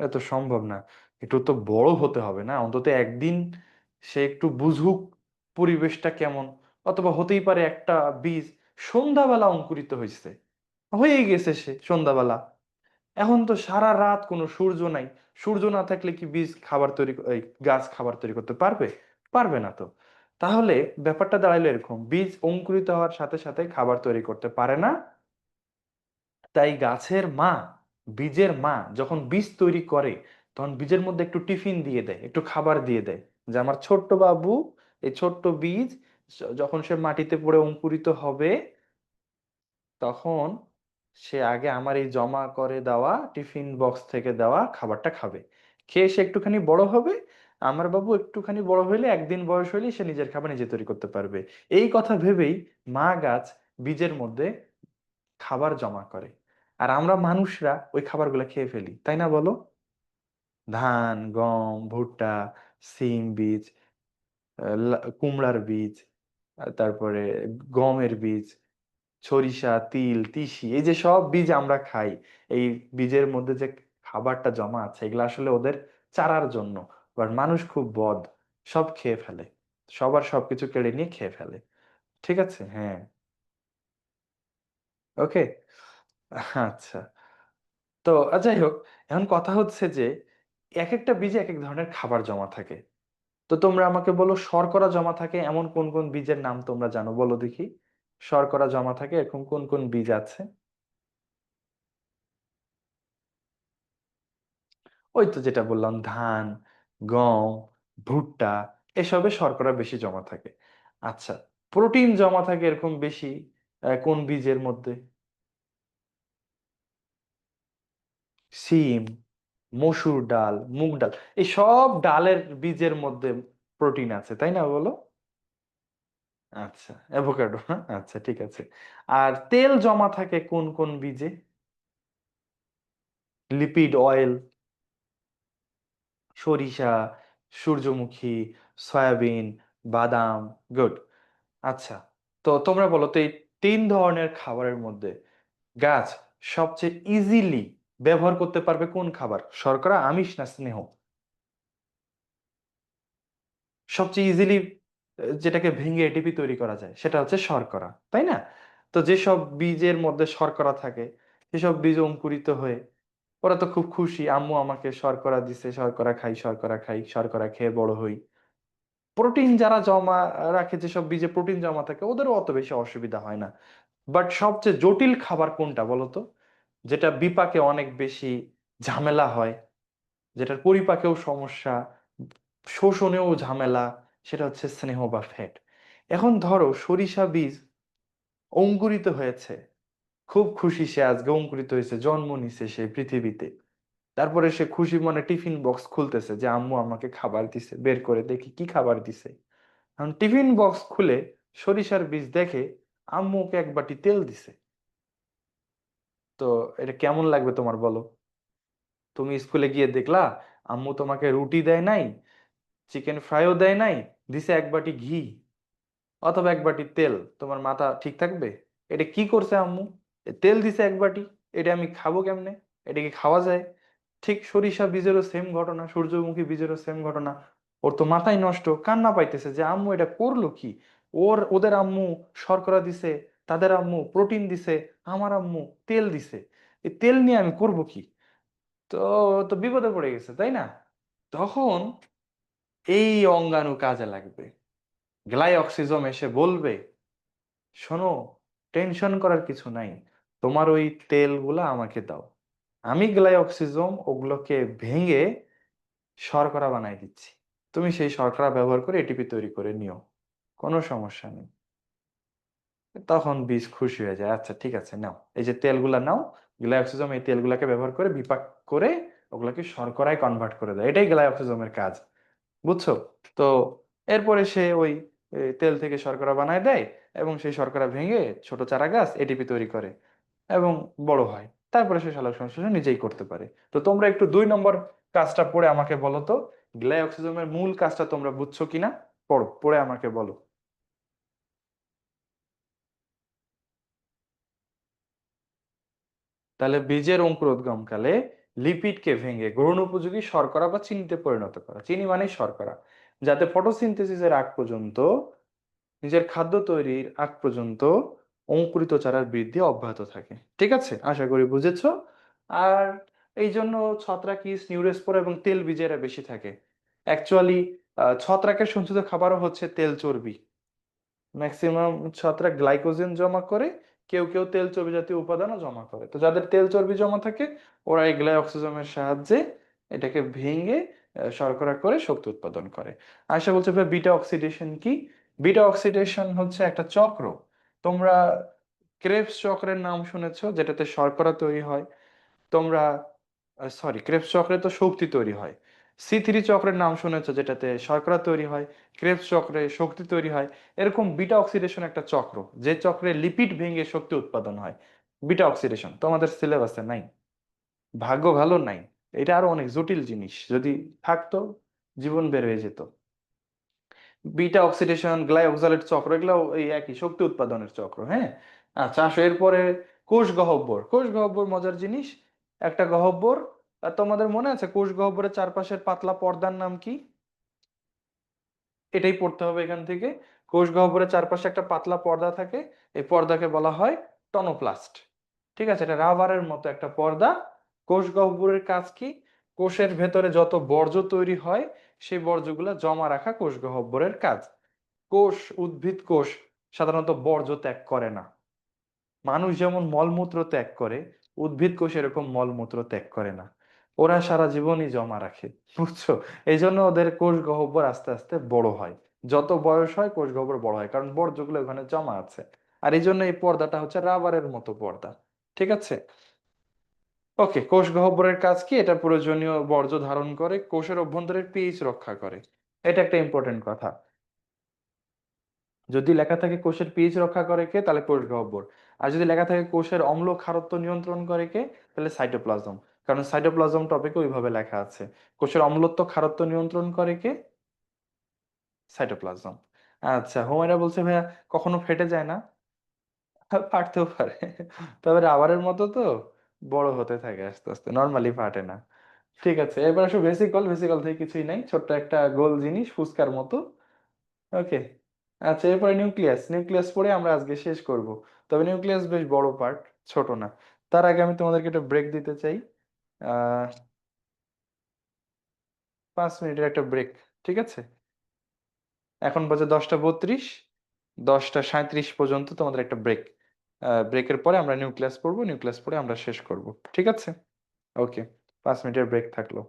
এটা তো সম্ভব না। একটু তো বড় হতে হবে না, অন্তত একদিন সে একটু বুঝুক পরিবেশটা কেমন। অথবা হতেই পারে একটা বীজ সন্ধ্যাবেলা অঙ্কুরিত হয়েছে, হয়ে গেছে সে সন্ধ্যাবেলা। এখন তো সারা রাত কোনো সূর্য নাই, সূর্য না থাকলে কি বীজ খাবার তৈরি এই গাছ খাবার তৈরি করতে পারবে? পারবে না তো। তাহলে ব্যাপারটা দাঁড়াইলো এরকম, বীজ অঙ্কুরিত হওয়ার সাথে সাথে খাবার তৈরি করতে পারে না। তাই গাছের মা, বীজের মা যখন বীজ তৈরি করে তখন বীজের মধ্যে একটু টিফিন দিয়ে দেয়, একটু খাবার দিয়ে দেয়। যে আমার ছোট্ট বাবু, এই ছোট্ট বীজ যখন সে মাটিতে পড়ে অঙ্কুরিত হবে, তখন সে আগে আমার এই জমা করে দেওয়া টিফিন বক্স থেকে দেওয়া খাবারটা খাবে। খেয়ে সে একটুখানি বড় হবে। আমার বাবু একটুখানি বড় হইলে, একদিন বয়স হইলে সে নিজের খাবার নিজে তৈরি করতে পারবে। এই কথা ভেবেই মা গাছ বীজের মধ্যে খাবার জমা করে। আর আমরা মানুষরা ওই খাবারগুলো খেয়ে ফেলি, তাই না বলো? ধান, গম, ভুট্টা, সিম বীজ, কুমড়ার বীজ, তারপরে গমের বীজ, সরিষা, তিল, তিসি, এই যে সব বীজ আমরা খাই, এই বীজের মধ্যে যে খাবারটা জমা আছে এগুলো আসলে ওদের চারার জন্য। বাট মানুষ খুব বদ, সব খেয়ে ফেলে, সবার সবকিছু কেড়ে নিয়ে খেয়ে ফেলে। ঠিক আছে, হ্যাঁ। ওকে। আচ্ছা। তো যাই হোক, এখন কথা হচ্ছে যে এক একটা বীজে এক এক ধরনের খাবার জমা থাকে। তো তোমরা আমাকে বলো, শর্করা জমা থাকে এমন কোন কোন বীজের নাম তোমরা জানো, বলো দেখি। শর্করা জমা থাকে এরকম কোন কোন বীজ আছে? ওই তো যেটা বললাম, ধান, গম, ভুট্টা, এসবে শর্করা বেশি জমা থাকে। আচ্ছা, প্রোটিন জমা থাকে এরকম বেশি কোন বীজের মধ্যে? সিম, মসুর ডাল, মুগ ডাল, এই সব ডালের বীজের মধ্যে প্রোটিন আছে, তাই না বলো? আচ্ছা, অ্যাভোকাডো, হ্যাঁ, আচ্ছা ঠিক আছে। আর তেল জমা থাকে কোন কোন বীজে? লিপিড অয়েল, সরিষা, সূর্যমুখী, সয়াবিন, বাদাম। গুড। আচ্ছা, তো তোমরা বলো তো, এই তিন ধরনের খাবারের মধ্যে গাছ সবচেয়ে ইজিলি ব্যবহার করতে পারবে কোন খাবার? শর্করা, আমিষ না স্নেহ? সবচেয়ে ইজিলি যেটাকে ভেঙে এটিপি তৈরি করা যায় সেটা হচ্ছে শর্করা, তাই না? তো যেসব বীজের মধ্যে শর্করা থাকে, সেসব বীজ অঙ্কুরিত হয়ে ওরা তো খুব খুশি, আম্মু আমাকে শর্করা দিছে, শর্করা খাই, শর্করা খাই, শর্করা খেয়ে বড় হই। প্রোটিন যারা জমা রাখে, যেসব বীজে প্রোটিন জমা থাকে ওদেরও অত বেশি অসুবিধা হয় না। বাট সবচেয়ে জটিল খাবার কোনটা বলো তো, যেটা বিপাকে অনেক বেশি ঝামেলা হয়, যেটার পরিপাকেও সমস্যা, শোষণেও ঝামেলা, সেটা হচ্ছে স্নেহ বা ফ্যাট। এখন ধরো সরিষা বীজ অঙ্কুরিত হয়েছে, খুব খুশি সে, আজকে অঙ্কুরিত হয়েছে, জন্ম নিছে সে পৃথিবীতে। তারপরে সে খুশি মনে টিফিন বক্স খুলতেছে যে আম্মু আমাকে খাবার দিছে, বের করে দেখি কি খাবার দিছে। এখন টিফিন বক্স খুলে সরিষার বীজ দেখে আম্মু ওকে এক বাটি তেল দিছে। তো এটা কেমন লাগবে তোমার বলো? তুমি স্কুলে গিয়ে দেখলা আম্মু তোমাকে রুটি দেয় নাই, চিকেন ফ্রাইও দেয় নাই, দিছে এক বাটি ঘি অথবা এক বাটি তেল, তোমার মাথা ঠিক থাকবে? এটা কি করছে আম্মু? তেল দিছে এক বাটি, এটা আমি খাবো কেমনে? এটা কি খাওয়া যায়? ঠিক সরিষা বীজেরও সেম ঘটনা, সূর্যমুখী বীজেরও সেম ঘটনা। ওর তো মাথায় নষ্ট, কান্না পাইতেছে যে আম্মু এটা করলো কি? ওদের আম্মু শর্করা দিছে, তাদের আম্মু প্রোটিন দিছে, আমার আম্মু তেল দিছে, এই তেল নিয়ে আমি করব কি? তো তো বিপদে পড়ে গেছে, তাই না? তখন এই অঙ্গাণু কাজে লাগবে, গ্লাইঅক্সিজম এসে বলবে, শোনো, টেনশন করার কিছু নাই, তোমার ওই তেলগুলা আমাকে দাও, আমি গ্লাইঅক্সিজম ওগুলোকে ভেঙে শর্করা বানাই দিচ্ছি, তুমি সেই শর্করা ব্যবহার করে এটিপি তৈরি করে নিও, কোনো সমস্যা নেই। তখন বীজ খুশি হয়ে যায়, আচ্ছা ঠিক আছে নাও, এই যে তেলগুলা নাও, গ্লাইঅক্সিজম এই তেলগুলাকে ব্যবহার করে বিপাক করে ওগুলাকে শর্করায় কনভার্ট করে দেয়, এটাই গ্লাইঅক্সিজমের কাজ। বুঝছো? তো এরপরে সে ওই তেল থেকে শর্করা বানায় দেয়, এবং সেই শর্করা ভেঙে ছোট চারা গাছ এটিপি তৈরি করে এবং বড় হয়। তারপরে সে সালোক সংশ্লেষণ নিজেই করতে পারে। তো তোমরা একটু 2 নম্বর কাজটা পড়ে আমাকে বলো তো, গ্লাইঅক্সিজমের মূল কাজটা তোমরা বুঝছো কিনা, পড়ো, পড়ে আমাকে বলো। তাহলে বীজের অঙ্কুরোদ্গমকালে লিপিডকে ভেঙে গ্রহণ উপযোগী শর্করা বা চিনিতে পরিণত করা, চিনি মানে শর্করা, যাতে ফটোসিনথেসিসের আগ পর্যন্ত, নিজের খাদ্য তৈরির আগ পর্যন্ত অঙ্কুরিত চারার বৃদ্ধি অব্যাহত থাকে। ঠিক আছে, আশা করি বুঝেছো। আর এই জন্য ছত্রাক, ইস্ট, নিউরেস্পোরা এবং তেল বীজে এরা বেশি থাকে। অ্যাকচুয়ালি ছত্রাকের সঞ্চিত খাবারও হচ্ছে তেল চর্বি। ম্যাক্সিমাম ছত্রাক গ্লাইকোজেন জমা করে, কেউ কেউ তেল চর্বি জাতীয় উপাদানও জমা করে। তো যাদের তেল চর্বি জমা থাকে ওরা এই গ্লাইঅক্সিজমের সাহায্যে এটাকে ভেঙে শর্করা করে শক্তি উৎপাদন করে। আয়শা বলছে ভাই বিটা অক্সিডেশন কি? বিটা অক্সিডেশন হচ্ছে একটা চক্র। তোমরা ক্রেবস চক্রের নাম শুনেছো, যেটাতে শর্করা তৈরি হয়। তোমরা সরি, ক্রেবস চক্রে তো শক্তি তৈরি হয়। সি3 চক্রের নাম শুনেছো, যেটাতে শর্করা তৈরি হয়। ক্রেবস চক্রে শক্তি তৈরি হয়। এরকম বিটা অক্সিডেশন একটা চক্র, যে চক্রে লিপিড ভেঙে শক্তি উৎপাদন হয়। বিটা অক্সিডেশন তোমাদের সিলেবাসে নাই। ভাগ্য ভালো নাই। এটা আরো অনেক জটিল জিনিস, যদি থাকতো জীবন বের হয়ে যেত। বিটা অক্সিডেশন, গ্লাইওক্সালেট চক্র, এগুলো এই একই শক্তি উৎপাদনের চক্র, হ্যাঁ। আচ্ছা আসো এরপরে কোষ গহ্বর। কোষ গহ্বর মজার জিনিস। একটা গহ্বর, তোমাদের মনে আছে কোষ গহ্বরের চারপাশের পাতলা পর্দার নাম কি? এটাই পড়তে হবে এখান থেকে। কোষ গহ্বরের চারপাশে একটা পাতলা পর্দা থাকে, এই পর্দাকে বলা হয় টনোপ্লাস্ট। ঠিক আছে, এটা রাবারের মতো একটা পর্দা। কোষ গহ্বরের কাজ কি? কোষের ভেতরে যত বর্জ্য তৈরি হয়, সেই বর্জ্যগুলো জমা রাখা কোষ গহ্বরের কাজ। কোষ, উদ্ভিদ কোষ সাধারণত বর্জ্য ত্যাগ করে না। মানুষ যেমন মলমূত্র ত্যাগ করে, উদ্ভিদ কোষ এরকম মলমূত্র ত্যাগ করে না। ওরা সারা জীবনই জমা রাখে, বুঝছো? এই জন্য ওদের কোষ গহ্বর আস্তে আস্তে বড় হয়। যত বয়স হয় কোষ গহ্বর বড় হয়, কারণ বর্জ্যগুলো ওখানে জমা আছে। আর এই জন্য এই পর্দাটা হচ্ছে রাবারের মতো পর্দা। ঠিক আছে। ওকে, কোষ গহ্বরের কাজ কি? এটা প্রয়োজনীয় বর্জ্য ধারণ করে, কোষের অভ্যন্তরের পিএইচ রক্ষা করে। এটা একটা ইম্পর্টেন্ট কথা। যদি লেখা থাকে কোষের পিএইচ রক্ষা করে কে, তাহলে কোষ গহ্বর। আর যদি লেখা থাকে কোষের অম্ল ক্ষারত্ব নিয়ন্ত্রণ করে কে, তাহলে সাইটোপ্লাজম। কারণ সাইটোপ্লাজম টপিকে ওইভাবে লেখা আছে। কোষের অম্লত্ব ক্ষারত্ব নিয়ন্ত্রণ করে কে? সাইটোপ্লাজম। আচ্ছা, হুমায়রা বলছে ভাইয়া কখনো ফেটে যায় না। ফাটতেও পারে, তবে রাবারের মতো তো বড় হতে থাকে আস্তে আস্তে, নর্মালি ফাটে না। ঠিক আছে, এবার আসো ভেসিকল। ভেসিকল থেকে কিছুই নাই, ছোট্ট একটা গোল জিনিস ফুসকার মতো। ওকে। আচ্ছা এরপরে নিউক্লিয়াস। নিউক্লিয়াস পড়ে আমরা আজকে শেষ করব। তবে নিউক্লিয়াস বেশ বড় পার্ট, ছোট না। তার আগে আমি তোমাদেরকে একটা ব্রেক দিতে চাই। 5 মিনিটের একটা ব্রেক। ঠিক আছে। এখন বাজে 10টা 32। 10টা 37 পর্যন্ত তোমাদের একটা ব্রেক। ব্রেকের পরে আমরা নিউক্লিয়াস পড়বো, নিউক্লিয়াস পড়ে আমরা শেষ করব। ঠিক আছে। ওকে, 5 মিনিটের ব্রেক থাকলো।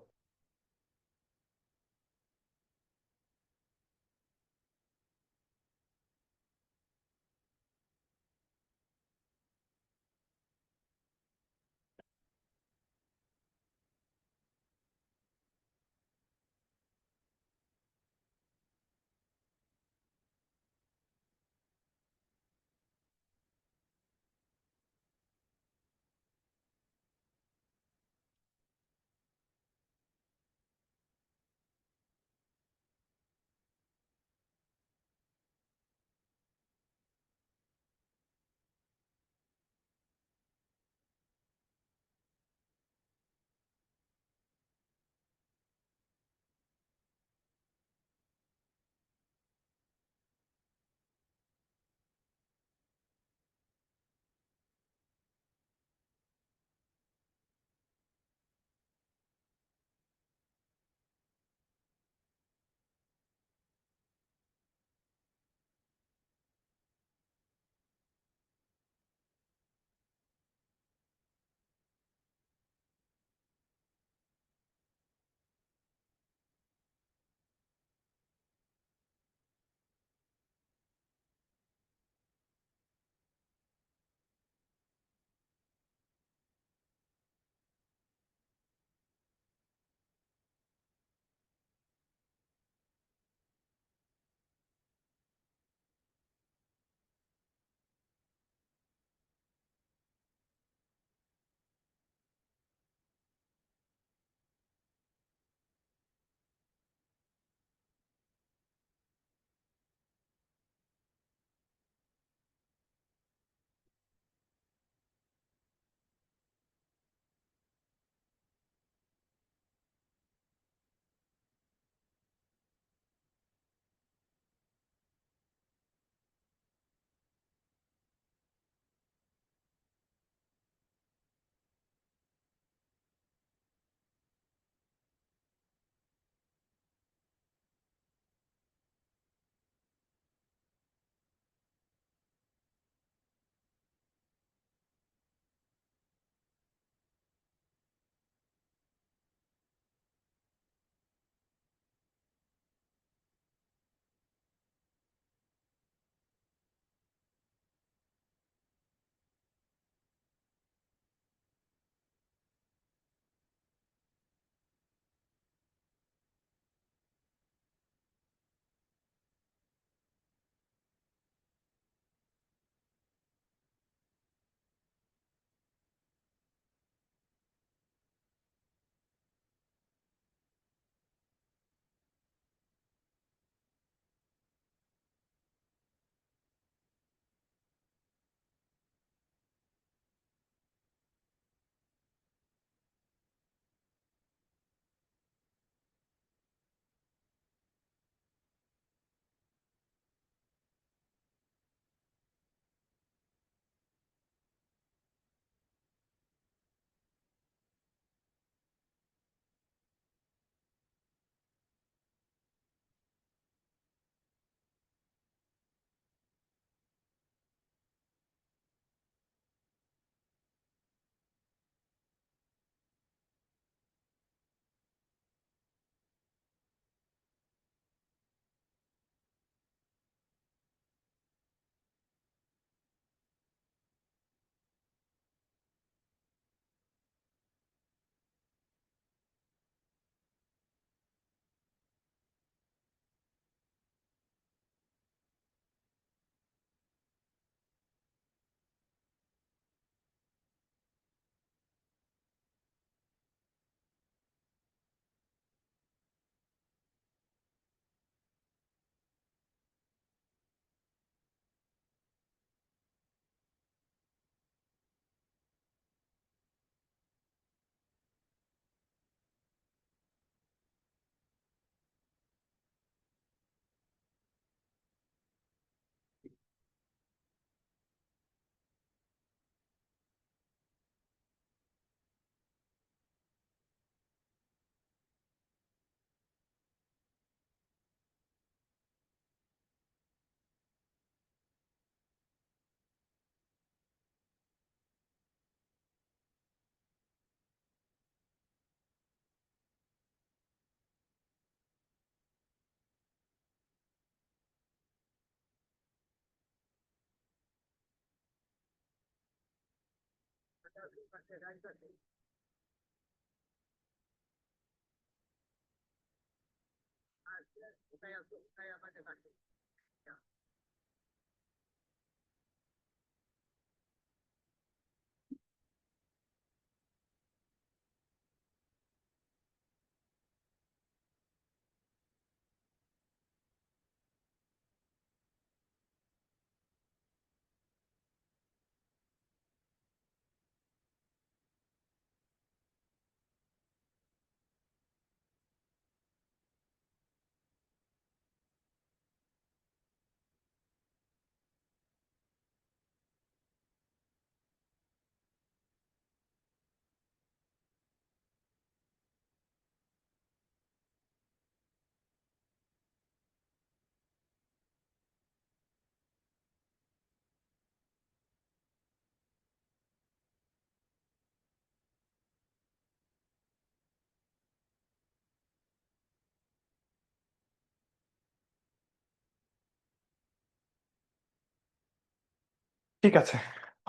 ঠিক আছে,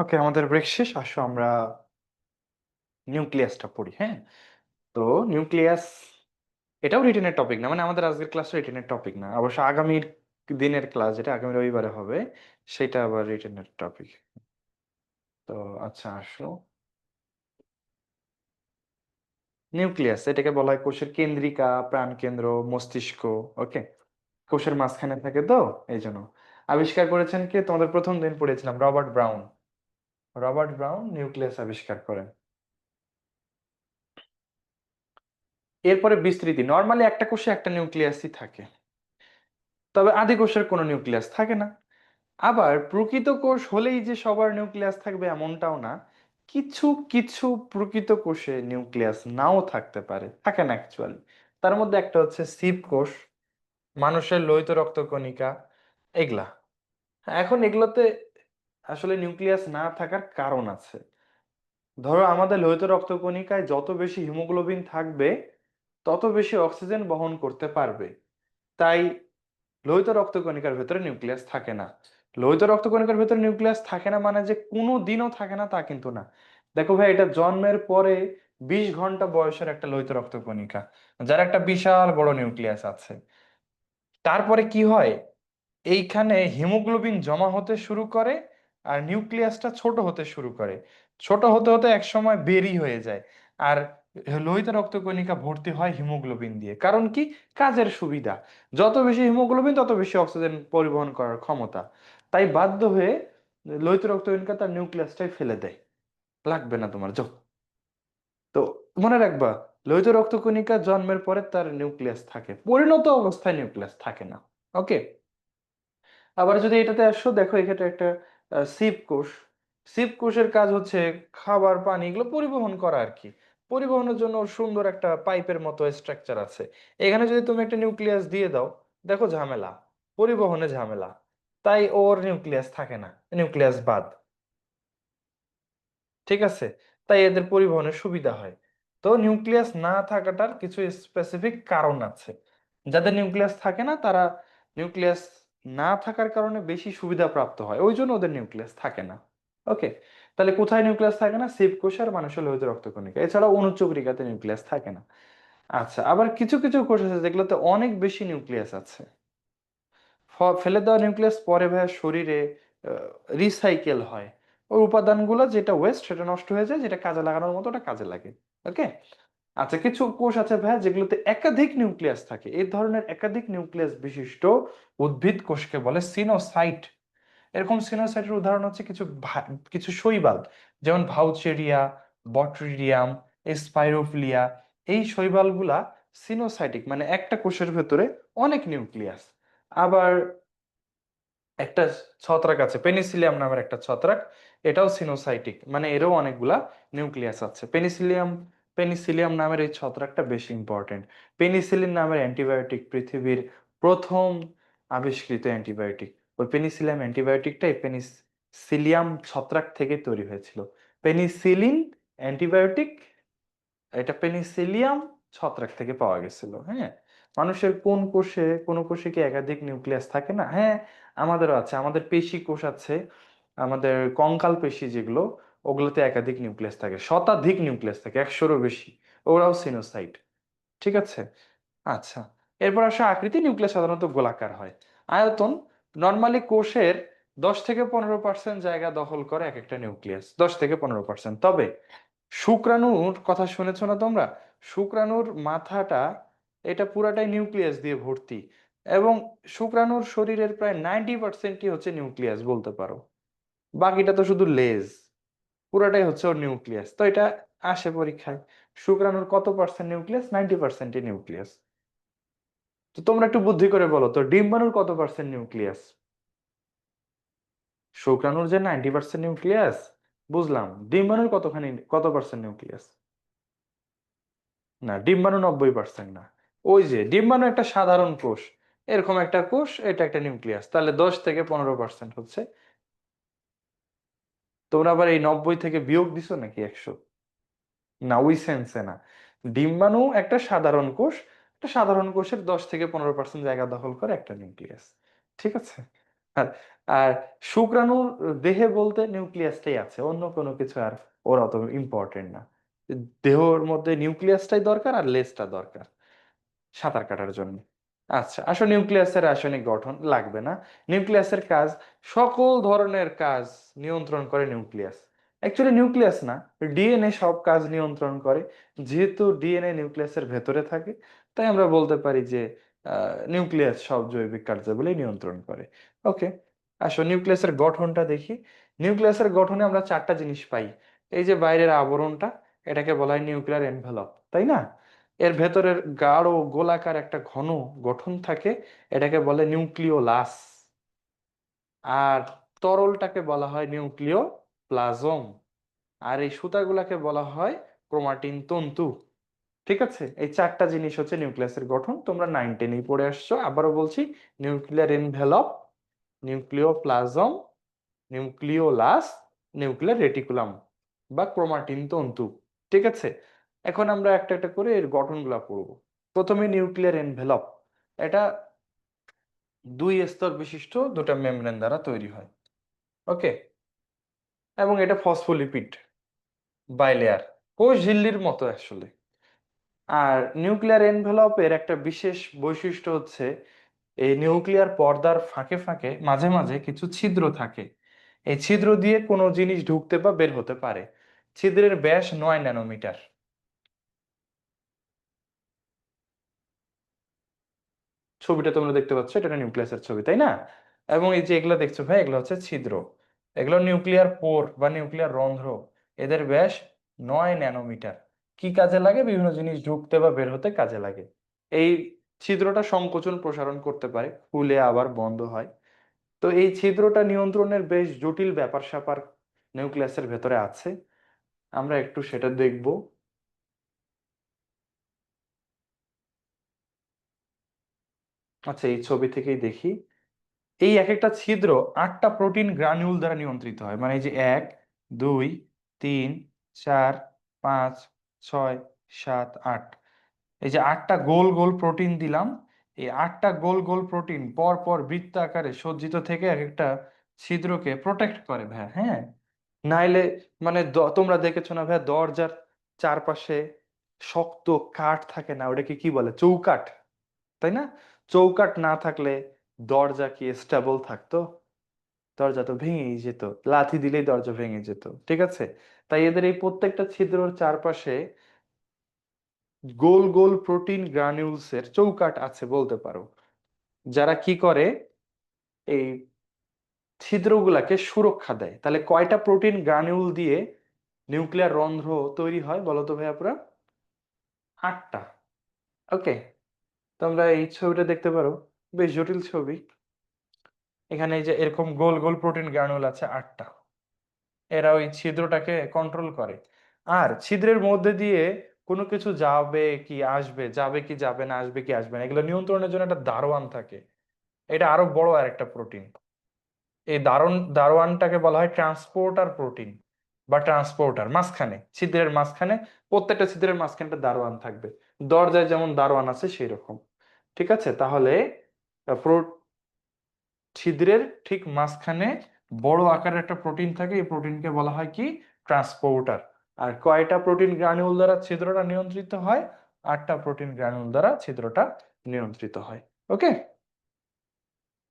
ওকে, আমাদের ব্রেক শেষ, আসো আমরা নিউক্লিয়াসটা পড়ি, হ্যাঁ। তো নিউক্লিয়াস এটাও রিটেনের টপিক না, মানে আমাদের আজকের ক্লাস রিটেনের টপিক না, অবশ্য আগামীর দিনের ক্লাস যেটা আগামী রবিবারে হবে সেটা আবার রিটেনের টপিক। তো আচ্ছা, আসো, নিউক্লিয়াস এটাকে বলা হয় কোষের কেন্দ্রিকা, প্রাণকেন্দ্র, মস্তিষ্ক। ওকে, কোষের মাঝখানে থাকে তো, এই জন্য। আবিষ্কার করেছেন কে? তোমাদের প্রথম দিন পড়েছিলাম, Robert brown. Robert brown nucleus আবিষ্কার করেন। এরপরে বিস্তৃতি, নর্মালি একটা কোষে একটা নিউক্লিয়াসই থাকে, তবে আদি কোষের কোনো নিউক্লিয়াস থাকে না। আবার প্রকৃত কোষ হলেই যে সবার নিউক্লিয়াস থাকবে এমনটাও না, কিছু কিছু প্রকৃত কোষে নিউক্লিয়াস নাও থাকতে পারে, থাকে না অ্যাকচুয়ালি। তার মধ্যে একটা হচ্ছে সিপ কোষ, মানুষের লোহিত রক্তকণিকা, এগুলা। এখন এগুলোতে আসলে নিউক্লিয়াস না থাকার কারণ আছে। ধরো আমাদের লোহিত রক্তকণিকায় যত বেশি হিমোগ্লোবিন থাকবে তত বেশি অক্সিজেন বহন করতে পারবে, তাই লোহিত রক্তকণিকার ভেতরে নিউক্লিয়াস থাকে না। লোহিত রক্তকণিকার ভেতরে নিউক্লিয়াস থাকে না মানে যে কোনো দিনও থাকে না তা কিন্তু না। দেখো ভাই, এটা জন্মের পরে 20 ঘন্টা বয়সের একটা লোহিত রক্তকণিকা, যার একটা বিশাল বড় নিউক্লিয়াস আছে। তারপরে কি হয়, এইখানে হিমোগ্লোবিন জমা হতে শুরু করে আর নিউক্লিয়াসটা ছোট হতে শুরু করে। ছোট হতে হতে এক সময় বেরি হয়ে যায়, আর লোহিত রক্তকণিকা ভর্তি হয় হিমোগ্লোবিন দিয়ে। কারণ কি? কাজের সুবিধা। যত বেশি হিমোগ্লোবিন তত বেশি অক্সিজেন পরিবহন করার ক্ষমতা। তাই বাধ্য হয়ে লোহিত রক্তকণিকা তার নিউক্লিয়াসটাই ফেলে দেয়, লাগবে না তোমার, যাও। তো মনে রাখবা, লোহিত রক্তকণিকা জন্মের পরে তার নিউক্লিয়াস থাকে, পরিণত অবস্থায় নিউক্লিয়াস থাকে না। ওকে, আবার যদি এটাতে আসো, দেখো এক্ষেত্রে একটা সিপ কোষ। সিপ কোষের কাজ হচ্ছে খাবার, পানি এগুলো পরিবহন করা আর কি। পরিবহনের জন্য ওর সুন্দর একটা পাইপের মতো স্ট্রাকচার আছে। এখানে যদি তুমি একটা নিউক্লিয়াস দিয়ে দাও, দেখো ঝামেলা, পরিবহনে ঝামেলা। তাই ওর নিউক্লিয়াস থাকে না, নিউক্লিয়াস বাদ। ঠিক আছে, তাই এদের পরিবহনের সুবিধা হয়। তো নিউক্লিয়াস না থাকাটার কিছু স্পেসিফিক কারণ আছে। যাদের নিউক্লিয়াস থাকে না তারা নিউক্লিয়াস না থাকার কারণে বেশি সুবিধা প্রাপ্ত হয়, ওই জন্য ওদের নিউক্লিয়াস থাকে না। ওকে, তাহলে কোথায় নিউক্লিয়াস থাকে না? শিব কোষ আর মানুষের লোহিত রক্তকণিকা, এছাড়াও অনুচক্রিকাতে নিউক্লিয়াস থাকে না। আচ্ছা, আবার কিছু কিছু কোষ আছে যেগুলোতে অনেক বেশি নিউক্লিয়াস আছে। ফেলে দেওয়া নিউক্লিয়াস পরে ভাইয়া শরীরে রিসাইকেল হয়। ওই উপাদানগুলো যেটা ওয়েস্ট সেটা নষ্ট হয়ে যায়, যেটা কাজে লাগানোর মতো ওটা কাজে লাগে। ওকে, আচ্ছা, কিছু কোষ আছে ভাইয়া যেগুলোতে একাধিক নিউক্লিয়াস থাকে। এই ধরনের একাধিক নিউক্লিয়াস বিশিষ্ট উদ্ভিদ কোষকে বলে সিনোসাইট। এরকম সিনোসাইটের উদাহরণ হচ্ছে কিছু কিছু শৈবাল, যেমন ভাউচেরিয়া, বট্রিডিয়াম, স্পাইরোফিলিয়া। এই শৈবালগুলা সিনোসাইটিক, মানে একটা কোষের ভেতরে অনেক নিউক্লিয়াস। আবার একটা ছত্রাক আছে পেনিসিলিয়াম নামের একটা ছত্রাক, এটাও সিনোসাইটিক, মানে এরও অনেকগুলা নিউক্লিয়াস আছে। পেনিসিলিয়াম নামের এই ছত্রাকটা বেশি ইম্পর্টেন্ট। পেনিসিলিন নামের অ্যান্টিবায়োটিক পৃথিবীর প্রথম আবিষ্কৃত অ্যান্টিবায়োটিক। ওই পেনিসিলিয়াম অ্যান্টিবায়োটিকটা এই পেনিসিলিয়াম ছত্রাক থেকে তৈরি হয়েছিল। পেনিসিলিন অ্যান্টিবায়োটিক, এটা পেনিসিলিয়াম ছত্রাক থেকে পাওয়া গেছিল, হ্যাঁ। মানুষের কোন কোষে, কোন কোষে কি একাধিক নিউক্লিয়াস থাকে না? হ্যাঁ, আমাদেরও আছে। আমাদের পেশি কোষ আছে, আমাদের কঙ্কাল পেশি যেগুলো, ওগুলোতে একাধিক নিউক্লিয়াস থাকে, শতাধিক নিউক্লিয়াস থাকে, 100-এরও বেশি। ওরাও সিনোসাইট। ঠিক আছে। আচ্ছা, এরপর আসে আকৃতি। নিউক্লিয়াস সাধারণত গোলাকার হয়। আয়তন, নর্মালি কোষের 10 থেকে 15% জায়গা দখল করে এক একটা নিউক্লিয়াস, 10 থেকে 15%। তবে শুক্রাণুর কথা শুনেছো না তোমরা? শুক্রাণুর মাথাটা, এটা পুরাটাই নিউক্লিয়াস দিয়ে ভর্তি। এবং শুক্রাণুর শরীরের প্রায় 90%ই হচ্ছে নিউক্লিয়াস বলতে পারো। বাকিটা তো শুধু লেজ, পুরাটাই হচ্ছে ওর নিউক্লিয়াস। তো এটা আসে পরীক্ষায়, শুক্রাণুর কত পার্সেন্ট নিউক্লিয়াস? 90%ই নিউক্লিয়াস। তো তোমরা একটু বুদ্ধি করে বলো তো, ডিম্বাণুর কত পার্সেন্ট নিউক্লিয়াস? শুক্রাণুর যে 90% নিউক্লিয়াস, বুঝলাম। ডিম্বাণুর কত পার্সেন্ট নিউক্লিয়াস? না, ডিম্বাণু 90% না। ওই যে ডিম্বাণু একটা সাধারণ কোষ, এরকম একটা কোষ, এটা একটা নিউক্লিয়াস, তাহলে 10 থেকে 15% হচ্ছে। তোমরা আবার এই 90 থেকে বিয়োগ দিছো নাকি 100? না, ওই সেন্সে না। ডিম্বাণু একটা সাধারণ কোষ, একটা সাধারণ কোষের 10 থেকে 15% জায়গা দখল করে একটা নিউক্লিয়াস। ঠিক আছে। আর আর শুক্রাণুর দেহে বলতে নিউক্লিয়াসটাই আছে, অন্য কোনো কিছু আর ওর অত ইম্পর্টেন্ট না। দেহর মধ্যে নিউক্লিয়াসটাই দরকার আর লেজটা দরকার সাঁতার কাটার জন্য। আচ্ছা, আসো নিউক্লিয়াসের রাসায়নিক গঠন লাগবে না। নিউক্লিয়াসের কাজ, সকল ধরনের কাজ নিয়ন্ত্রণ করে নিউক্লিয়াস। অ্যাকচুয়ালি নিউক্লিয়াস না, ডিএনএ সব কাজ নিয়ন্ত্রণ করে। যেহেতু ডিএনএ নিউক্লিয়াসের ভেতরে থাকে, তাই আমরা বলতে পারি যে নিউক্লিয়াস সব জৈবিক কার্যাবলী নিয়ন্ত্রণ করে। ওকে, আসো নিউক্লিয়াসের গঠনটা দেখি। নিউক্লিয়াসের গঠনে আমরা 4টা জিনিস পাই। এই যে বাইরের আবরণটা, এটাকে বলা হয় নিউক্লিয়ার এনভেলপ, তাই না? এর ভেতরের গাঢ় গোলাকার একটা ঘন গঠন থাকে, এটাকে বলে নিউক্লিওলাস। আর তরলটাকে বলা হয় নিউক্লিয় প্লাজম। আর এই সুতাগুলাকে বলা হয় ক্রোমাটিন তন্তু। ঠিক আছে, এই 4টা জিনিস হচ্ছে নিউক্লিয়াসের গঠন। তোমরা 9-10-এই পড়ে আসছো। আবারও বলছি, নিউক্লিয়ার এনভেলপ, নিউক্লিয় প্লাজম, নিউক্লিওলাস, নিউক্লিয়ার রেটিকুলাম বা ক্রোমাটিন তন্তু। ঠিক আছে, এখন আমরা একটা একটা করে এর গঠনগুলো পড়বো। প্রথমে নিউক্লিয়ার এনভেলপ, এটা 2 স্তর বিশিষ্ট দুটা মেমব্রেন দ্বারা তৈরি হয়। ওকে, এবং এটা ফসফোলিপিড বাইলেয়ার, কোষ ঝিল্লির মতো আসলে। আর নিউক্লিয়ার এনভেলপের একটা বিশেষ বৈশিষ্ট্য হচ্ছে, এই নিউক্লিয়ার পর্দার ফাঁকে ফাঁকে মাঝে মাঝে কিছু ছিদ্র থাকে। এই ছিদ্র দিয়ে কোনো জিনিস ঢুকতে বা বের হতে পারে। ছিদ্রের ব্যাস 9 ন্যানোমিটার। ছবিটা তোমরা দেখতে পাচ্ছ, এটা একটা নিউক্লিয়াসের ছবি, তাই না? এবং এই যে এগুলো দেখছো ভাই, এগুলো হচ্ছে ছিদ্র। এগুলো নিউক্লিয়ার পোর বা নিউক্লিয়ার রন্ধ্র। এদের ব্যাস 9 ন্যানোমিটার। কি কাজে লাগে? বিভিন্ন জিনিস ঢুকতে বা বের হতে কাজে লাগে। এই ছিদ্রটা সংকোচন প্রসারণ করতে পারে, খুলে আবার বন্ধ হয়। তো এই ছিদ্রটা নিয়ন্ত্রণের বেশ জটিল ব্যাপার স্যাপার নিউক্লিয়াসের ভেতরে আছে। আমরা একটু সেটা দেখব। আচ্ছা, এই ছবি থেকেই দেখি। এই এক একটা ছিদ্র 8টা প্রোটিন গ্রানিউল দ্বারা নিয়ন্ত্রিত হয়। মানে এই যে 1, 2, 3, 4, 5, 6, 7, 8, এই যে 8টা গোল গোল প্রোটিন দিলাম। এই 8টা গোল গোল প্রোটিন পর পর বৃত্ত আকারে সজ্জিত থেকে এক একটা ছিদ্রকে প্রোটেক্ট করে ভাই। হ্যাঁ, নাইলে মানে তোমরা দেখেছো না ভাই, দরজার চারপাশে শক্ত কাঠ থাকে না, ওটাকে কি বলে? চৌকাঠ, তাই না? চৌকাঠ না থাকলে দরজা কি স্টেবল থাকতো? দরজা তো ভেঙেই যেত, লাথি দিলেই দরজা ভেঙে যেত। ঠিক আছে, তাই এদের এই প্রত্যেকটা ছিদ্রর চারপাশে গোল গোল প্রোটিন গ্রানিউলস এর চৌকাঠ আছে বলতে পারো, যারা কি করে, এই ছিদ্রগুলাকে সুরক্ষা দেয়। তাহলে কয়টা প্রোটিন গ্রানিউল দিয়ে নিউক্লিয়ার রন্ধ্র তৈরি হয় বলো তো ভাইয়া? পুরা 8টা। ওকে, তোমরা এই ছবিটা দেখতে পারো, বেশ জটিল ছবি। এখানে এই যে এরকম গোল গোল প্রোটিন গ্রানুল আছে 8টা। এরা ওই ছিদ্রটাকে কন্ট্রোল করে। আর ছিদ্রের মধ্যে দিয়ে কোনো কিছু যাবে কি আসবে, যাবে কি যাবে না, আসবে কি আসবে না, এগুলো নিয়ন্ত্রণের জন্য একটা দারোয়ান থাকে। এটা আরো বড় আর একটা প্রোটিন। এই দারোয়ানটাকে বলা হয় ট্রান্সপোর্টার প্রোটিন বা ট্রান্সপোর্টার। মাঝখানে, ছিদ্রের মাঝখানে, প্রত্যেকটা ছিদ্রের মাঝখানে একটা দারোয়ান থাকবে। দরজায় যেমন দারোয়ান আছে সেই রকম। ঠিক আছে, তাহলে ছিদ্রের ঠিক মাঝখানে বড় আকারের একটা প্রোটিন থাকে। এই প্রোটিনকে বলা হয় কি? ট্রান্সপোর্টার। আর কয়টা প্রোটিন গ্রানুল দ্বারা ছিদ্রটা নিয়ন্ত্রিত হয়? 8টা প্রোটিন গ্রানুল দ্বারা ছিদ্রটা নিয়ন্ত্রিত হয়। ওকে,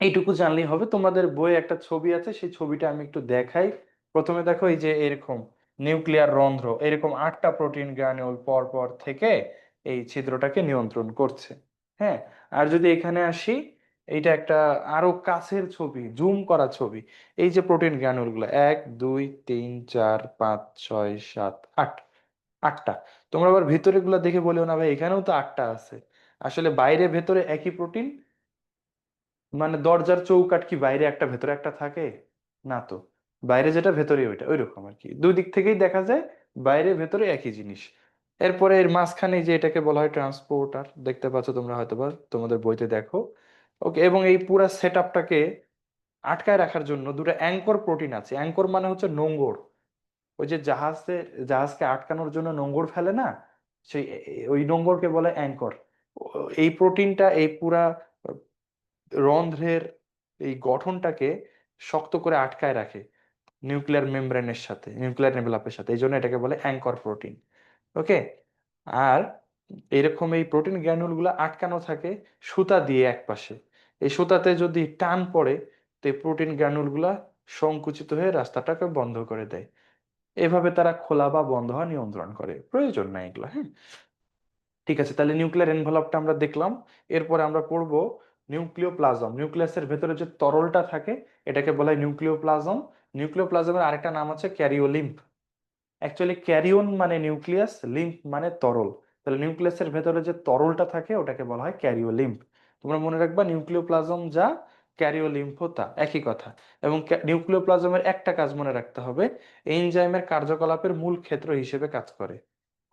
এইটুকু জানলেই হবে। তোমাদের বইয়ে একটা ছবি আছে, সেই ছবিটা আমি একটু দেখাই। প্রথমে দেখো, এই যে এরকম নিউক্লিয়ার রন্ধ্র, এরকম 8টা প্রোটিন গ্রানুল পর পর থেকে এই ছিদ্রটাকে নিয়ন্ত্রণ করছে। হ্যাঁ, আর যদি এখানে আসি, এইটা একটা আরো কাছের ছবি, জুম করা ছবি। এই যে প্রোটিন গ্রানুল গুলো, 1 2 3 4 5 6 7 8, 8টা। তোমরা আবার ভিতরে গুলা দেখে বলেও না, ভাই এখানেও তো 8টা আছে। আসলে বাইরে ভেতরে একই প্রোটিন, মানে দরজার চৌকাঠ কি বাইরে একটা ভেতরে একটা থাকে? না তো, বাইরে যেটা ভেতরে ওইটা, ওই রকম আর কি, দুই দিক থেকেই দেখা যায় বাইরে ভেতরে একই জিনিস। এরপরে এর মাঝখানে যে এটাকে বলা হয় ট্রান্সপোর্টার, দেখতে পাচ্ছ তোমরা হয়তোবা, তোমাদের বইতে দেখো। ওকে, এবং এই পুরা সেট আপটাকে আটকায় রাখার জন্য দুটো অ্যাঙ্কর প্রোটিন আছে। অ্যাঙ্কর মানে হচ্ছে নোঙর। ওই যে জাহাজকে আটকানোর জন্য নোঙর ফেলে না, সেই ওই নোঙরকে বলে অ্যাঙ্কর। এই প্রোটিনটা এই পুরা রন্ধ্রের এই গঠনটাকে শক্ত করে আটকায় রাখে নিউক্লিয়ার মেমব্রেনের সাথে, নিউক্লিয়ার এনভেলাপের সাথে, এই জন্য এটাকে বলে অ্যাঙ্কর প্রোটিন। ওকে, আর এরকম এই প্রোটিন গ্র্যানুল গুলা আটকানো থাকে সুতা দিয়ে একপাশে। এই সুতাতে যদি টান পড়ে, তো এই প্রোটিন গ্র্যানুল গুলা সংকুচিত হয়ে রাস্তাটাকে বন্ধ করে দেয়। এভাবে তারা খোলা বা বন্ধ হওয়া নিয়ন্ত্রণ করে, প্রয়োজন নাই এগুলো। হ্যাঁ, ঠিক আছে, তাহলে নিউক্লিয়ার এনভেলপটা আমরা দেখলাম। এরপরে আমরা পড়বো নিউক্লিওপ্লাজম। নিউক্লিয়াসের ভেতরে যে তরলটা থাকে, এটাকে বলা হয় নিউক্লিওপ্লাজম। নিউক্লিওপ্লাজমের আরেকটা নাম আছে ক্যারিওলিম্ফ। অ্যাকচুয়ালি ক্যারিওন মানে নিউক্লিয়াস, লিম্ফ মানে তরল। তাহলে নিউক্লিয়াসের ভেতরে যে তরলটা থাকে ওটাকে বলা হয় ক্যারিওলিম্ফ। তোমরা মনে রাখবা, নিউক্লিওপ্লাজম যা, ক্যারিওলিম্ফও তা, একই কথা। এবং নিউক্লিওপ্লাজমের একটা কাজ মনে রাখতে হবে, এনজাইমের কার্যকলাপের মূল ক্ষেত্র হিসেবে কাজ করে।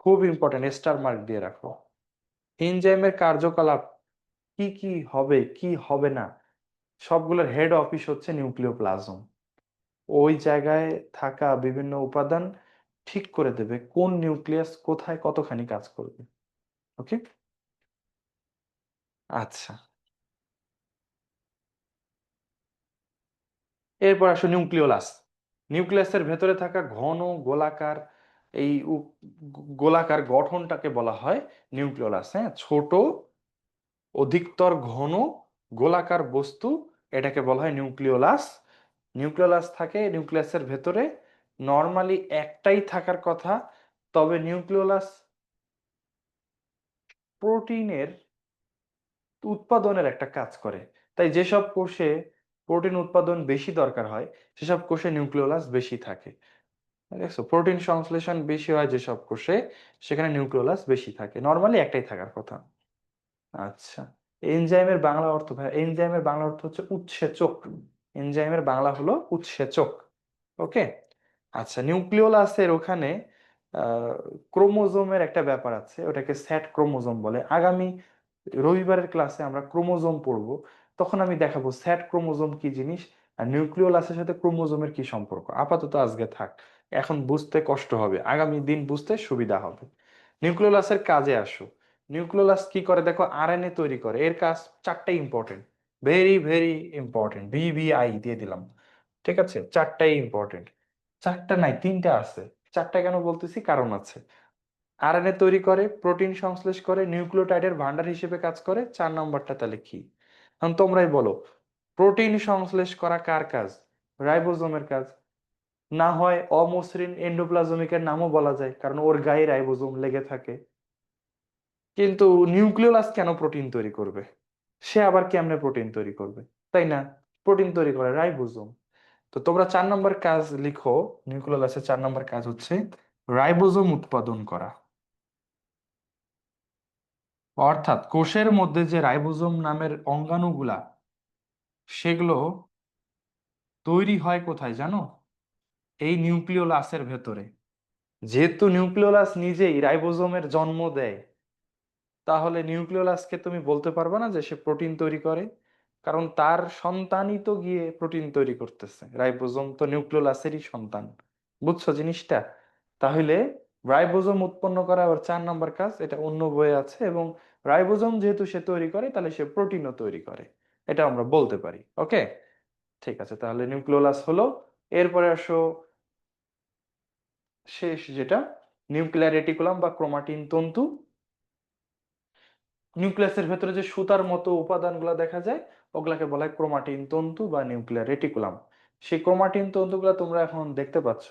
খুব ইম্পর্টেন্ট, স্টার মার্ক দিয়ে রাখো। এনজাইমের কার্যকলাপ কি কি হবে কি হবে না, সবগুলোর হেড অফিস হচ্ছে নিউক্লিওপ্লাজম। ওই জায়গায় থাকা বিভিন্ন উপাদান ঠিক করে দেবে কোন নিউক্লিয়াস কোথায় কতখানি কাজ করবে। ওকে, আচ্ছা, এরপর আসো নিউক্লিওলাস। নিউক্লিয়াসের ভেতরে থাকা ঘন গোলাকার এই গোলাকার গঠনটাকে বলা হয় নিউক্লিওলাস। হ্যাঁ, ছোট অধিকতর ঘন গোলাকার বস্তু, এটাকে বলা হয় নিউক্লিওলাস। নিউক্লিওলাস থাকে নিউক্লিয়াসের ভেতরে, নর্মালি একটাই থাকার কথা। তবে নিউক্লিওলাস প্রোটিনের উৎপাদনের একটা কাজ করে। তাই যেসব কোষে প্রোটিন উৎপাদন বেশি দরকার হয়, সেসব কোষে নিউক্লিওলাস বেশি থাকে। দেখছো, প্রোটিন সংশ্লেষণ বেশি হয় যেসব কোষে, সেখানে নিউক্লিওলাস বেশি থাকে। নর্মালি একটাই থাকার কথা। আচ্ছা, এনজাইমের বাংলা অর্থ, ভাই এনজাইমের বাংলা অর্থ হচ্ছে উৎসেচক। এনজাইমের বাংলা হলো উৎসেচক। ওকে, আচ্ছা, নিউক্লিওলাসের ওখানে ক্রোমোজোমের একটা ব্যাপার আছে, ওটাকে স্যাট ক্রোমোজোম বলে। আগামী রবিবারের ক্লাসে আমরা ক্রোমোজোম পড়বো, তখন আমি দেখাবো স্যাট ক্রোমোজোম কি জিনিস আর নিউক্লিওলাসের সাথে ক্রোমোজোমের কি সম্পর্ক। আপাতত আজকে থাক, এখন বুঝতে কষ্ট হবে, আগামী দিন বুঝতে সুবিধা হবে। নিউক্লিওলাসের কাজে আসো। নিউক্লিওলাস কি করে দেখো, আরএনএ তৈরি করে। এর কাজ চারটাই important, very very important, VVI দিয়ে দিলাম। ঠিক আছে, চারটাই ইম্পর্টেন্ট। চারটা নাই, তিনটা আছে। চারটা কেন বলতেছি, কারণ আছে। আরএনএ তৈরি করে, প্রোটিন সংশ্লেষ করে, নিউক্লিওটাইডের ভান্ডার হিসেবে কাজ করে। 4 নম্বরটা তাহলে কি? এখন তোমরাই বলো, প্রোটিন সংশ্লেষ করা কার কাজ? রাইবোজোমের কাজ। না হয় অমসৃণ এন্ডোপ্লাজমিকের নামও বলা যায়, কারণ ওর গায়ে রাইবোজোম লেগে থাকে। কিন্তু নিউক্লিওলাস কেন প্রোটিন তৈরি করবে? সে আবার কেমনে প্রোটিন তৈরি করবে, তাই না? প্রোটিন তৈরি করে রাইবোজোম। তো তোমরা 4 নম্বর কাজ লিখো। নিউক্লিওলাসের 4 নম্বর কাজ হচ্ছে রাইবোজোম উৎপাদন করা। অর্থাৎ কোষের মধ্যে যে রাইবোজোম নামের অঙ্গাণুগুলা, সেগুলো তৈরি হয় কোথায় জানো? এই নিউক্লিওলাসের ভেতরে। যেহেতু নিউক্লিওলাস নিজেই রাইবোজোমের জন্ম দেয়, তাহলে নিউক্লিওলাসকে তুমি বলতে পারবে না যে সে প্রোটিন তৈরি করে, কারণ তার সন্তানই তো গিয়ে প্রোটিন তৈরি করতেছে। রাইবোজোম তো নিউক্লিওলাসেরই সন্তান। বুঝছো জিনিসটা? তাহলে রাইবোজোম উৎপন্ন করা আবার 4 নম্বর কাজ, এটা অন্য বইয়ে আছে। এবং রাইবোজোম যেহেতু সে তৈরি করে, তাহলে সে প্রোটিনও তৈরি করে, এটা আমরা বলতে পারি। ওকে, ঠিক আছে, তাহলে নিউক্লিওলাস হলো। এরপরে আসো শেষ যেটা নিউক্লিয়ার রেটিকুলাম বা ক্রোমাটিন তন্তু। নিউক্লিয়াসের ভেতরে যে সুতার মতো উপাদানগুলো দেখা যায় ওগুলাকে বলা হয় ক্রোমাটিন তন্তু বা নিউক্লিয়ার রেটিকুলাম। সেই ক্রোমাটিন তন্তুগুলো তোমরা এখন দেখতে পাচ্ছ।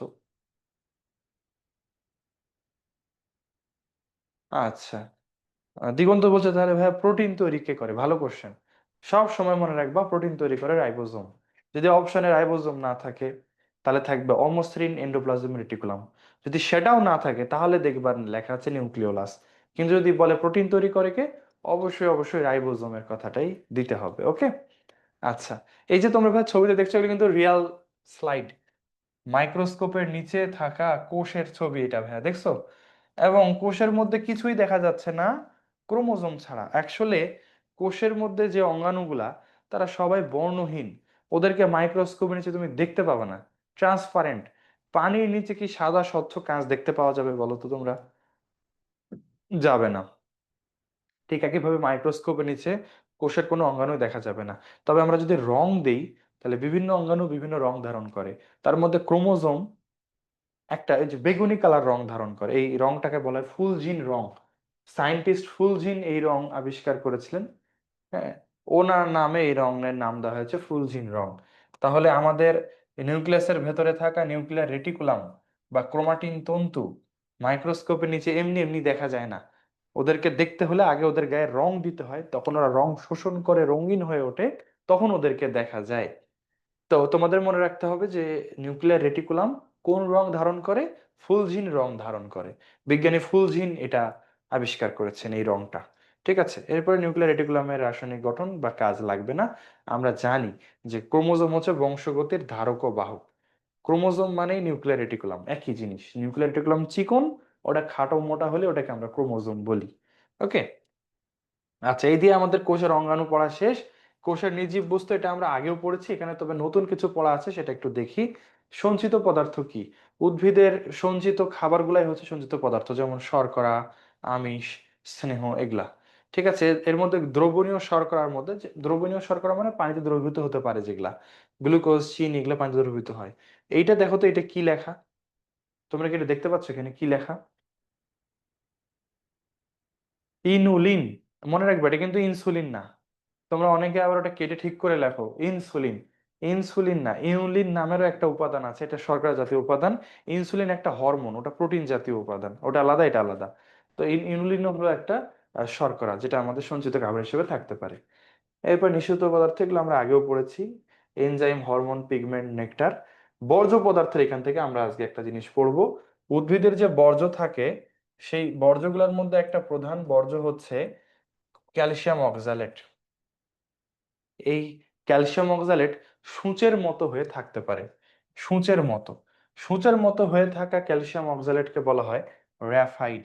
আচ্ছা, দিগন্ত বলছে তাহলে ভাইয়া প্রোটিন তৈরি কে করে? ভালো কোশ্চেন। সব সময় মনে রাখবা প্রোটিন তৈরি করে রাইবোজোম। যদি অপশনে রাইবোজোম না থাকে তাহলে থাকবে অমসৃণ এন্ডোপ্লাজমিক রেটিকুলাম। যদি সেটাও না থাকে তাহলে দেখবা লেখা আছে নিউক্লিওলাস। কিন্তু যদি বলে প্রোটিন তৈরি করে কে, অবশ্যই অবশ্যই রাইবোজোমের কথাটাই দিতে হবে। ওকে। আচ্ছা, এই যে তোমরা ভাই ছবিতে দেখছো এগুলো কিন্তু রিয়াল স্লাইড, মাইক্রোস্কোপের নিচে থাকা কোষের ছবি এটা ভাইয়া, দেখছো? এবং কোষের মধ্যে কিছুই দেখা যাচ্ছে না ক্রোমোজোম ছাড়া। অ্যাকচুয়ালি কোষের মধ্যে যে অঙ্গাণুগুলা তারা সবাই বর্ণহীন, ওদেরকে মাইক্রোস্কোপের নিচে তুমি দেখতে পাবে না, ট্রান্সপারেন্ট। পানির নিচে কি সাদা স্বচ্ছ কাঁচ দেখতে পাওয়া যাবে বলো তো তোমরা? যাবে না। ঠিক একইভাবে মাইক্রোস্কোপের নিচে কোষের কোনো অঙ্গাণু দেখা যাবে না। তবে আমরা যদি রং দেই তাহলে বিভিন্ন অঙ্গাণু বিভিন্ন রং ধারণ করে। তার মধ্যে ক্রোমোজোম একটা এই যে বেগুনি কালার রং ধারণ করে, এই রংটাকে বলা হয় ফুলজিন রং। সায়েন্টিস্ট ফুলজিন এই রং আবিষ্কার করেছিলেন। হ্যাঁ, ওনার নামে এই রঙের নাম দেওয়া হয়েছে ফুলজিন রং। তাহলে আমাদের নিউক্লিয়াসের ভেতরে থাকা নিউক্লিয়ার রেটিকুলাম বা ক্রোমাটিন তন্তু মাইক্রোস্কোপের নিচে এমনি এমনি দেখা যায় না। ওদেরকে দেখতে হলে আগে ওদের গায়ে রং দিতে হয়, তখন ওরা রং শোষণ করে রঙিন হয়ে ওঠে, তখন ওদেরকে দেখা যায়। তো তোমাদের মনে রাখতে হবে যে নিউক্লিয়ার রেটিকুলাম কোন রং ধারণ করে? ফুলজিন রং ধারণ করে। বিজ্ঞানী ফুলজিন এটা আবিষ্কার করেছেন এই রংটা। ঠিক আছে, এরপরে নিউক্লিয়ার রেটিকুলামের রাসায়নিক গঠন বা কাজ লাগবে না। আমরা জানি যে ক্রোমোজোম হচ্ছে বংশগতির ধারক ও বাহক। ক্রোমোজোম মানেই নিউক্লিয়ার রেটিকুলাম, একই জিনিস। নিউক্লিয়ার রেটিকুলাম চিকন, ওটা খাটো মোটা হলে ওটাকে আমরা ক্রোমোজোম বলি। ওকে। আচ্ছা, এই দিয়ে আমাদের কোষের অঙ্গাণু পড়া শেষ। কোষের নির্জীব বস্তু এটা আমরা আগেও পড়েছি, এখানে তবে নতুন কিছু পড়া আছে, সেটা একটু দেখি। সঞ্চিত পদার্থ কি? উদ্ভিদের সঞ্চিত খাবারগুলাই হচ্ছে সঞ্চিত পদার্থ, যেমন শর্করা, আমিষ, স্নেহ, এগুলা। ঠিক আছে, এর মধ্যে দ্রবণীয় শর্করার মধ্যে দ্রবণীয় শর্করা মানে পানিতে দ্রবীভূত হতে পারে যেগুলা, গ্লুকোজ, চিনি, এগুলো পানিতে দ্রবীভূত হয়। এইটা দেখো তো, এটা কি লেখা? তোমরা কি এটা দেখতে পাচ্ছ? এখানে কি লেখা? ইনুলিন। মনে রাখবে এটা কিন্তু ইনসুলিন না। তোমরা অনেকে আবার ওটা কেটে ঠিক করে লেখো ইনসুলিন। ইনসুলিন না, ইউলিন নামেরও একটা উপাদান আছে, এটা শর্করা জাতীয় উপাদান। ইনসুলিন একটা হরমোন, ওটা প্রোটিন জাতীয় উপাদান, ওটা আলাদা এটা আলাদা। তো ইনুলিন হলো একটা শর্করা যেটা আমাদের সঞ্চিত খাবার হিসেবে থাকতে পারে। এরপর নিষিদ্ধ পদার্থ, এগুলো আমরা আগেও পড়েছি। Enzyme, hormone, pigment, nectar. বর্জ্য পদার্থের এখান থেকে আমরা আজকে একটা জিনিস পড়বো। উদ্ভিদের যে বর্জ্য থাকে সেই বর্জ্যগুলোর মধ্যে একটা প্রধান বর্জ্য হচ্ছে ক্যালসিয়াম অক্সালেট। এই ক্যালসিয়াম অক্সালেট সূঁচের মতো হয়ে থাকতে পারে। সূঁচের মতো। সূঁচের মতো হয়ে থাকা ক্যালসিয়াম অক্সালেটকে বলা হয় র্যাফাইড।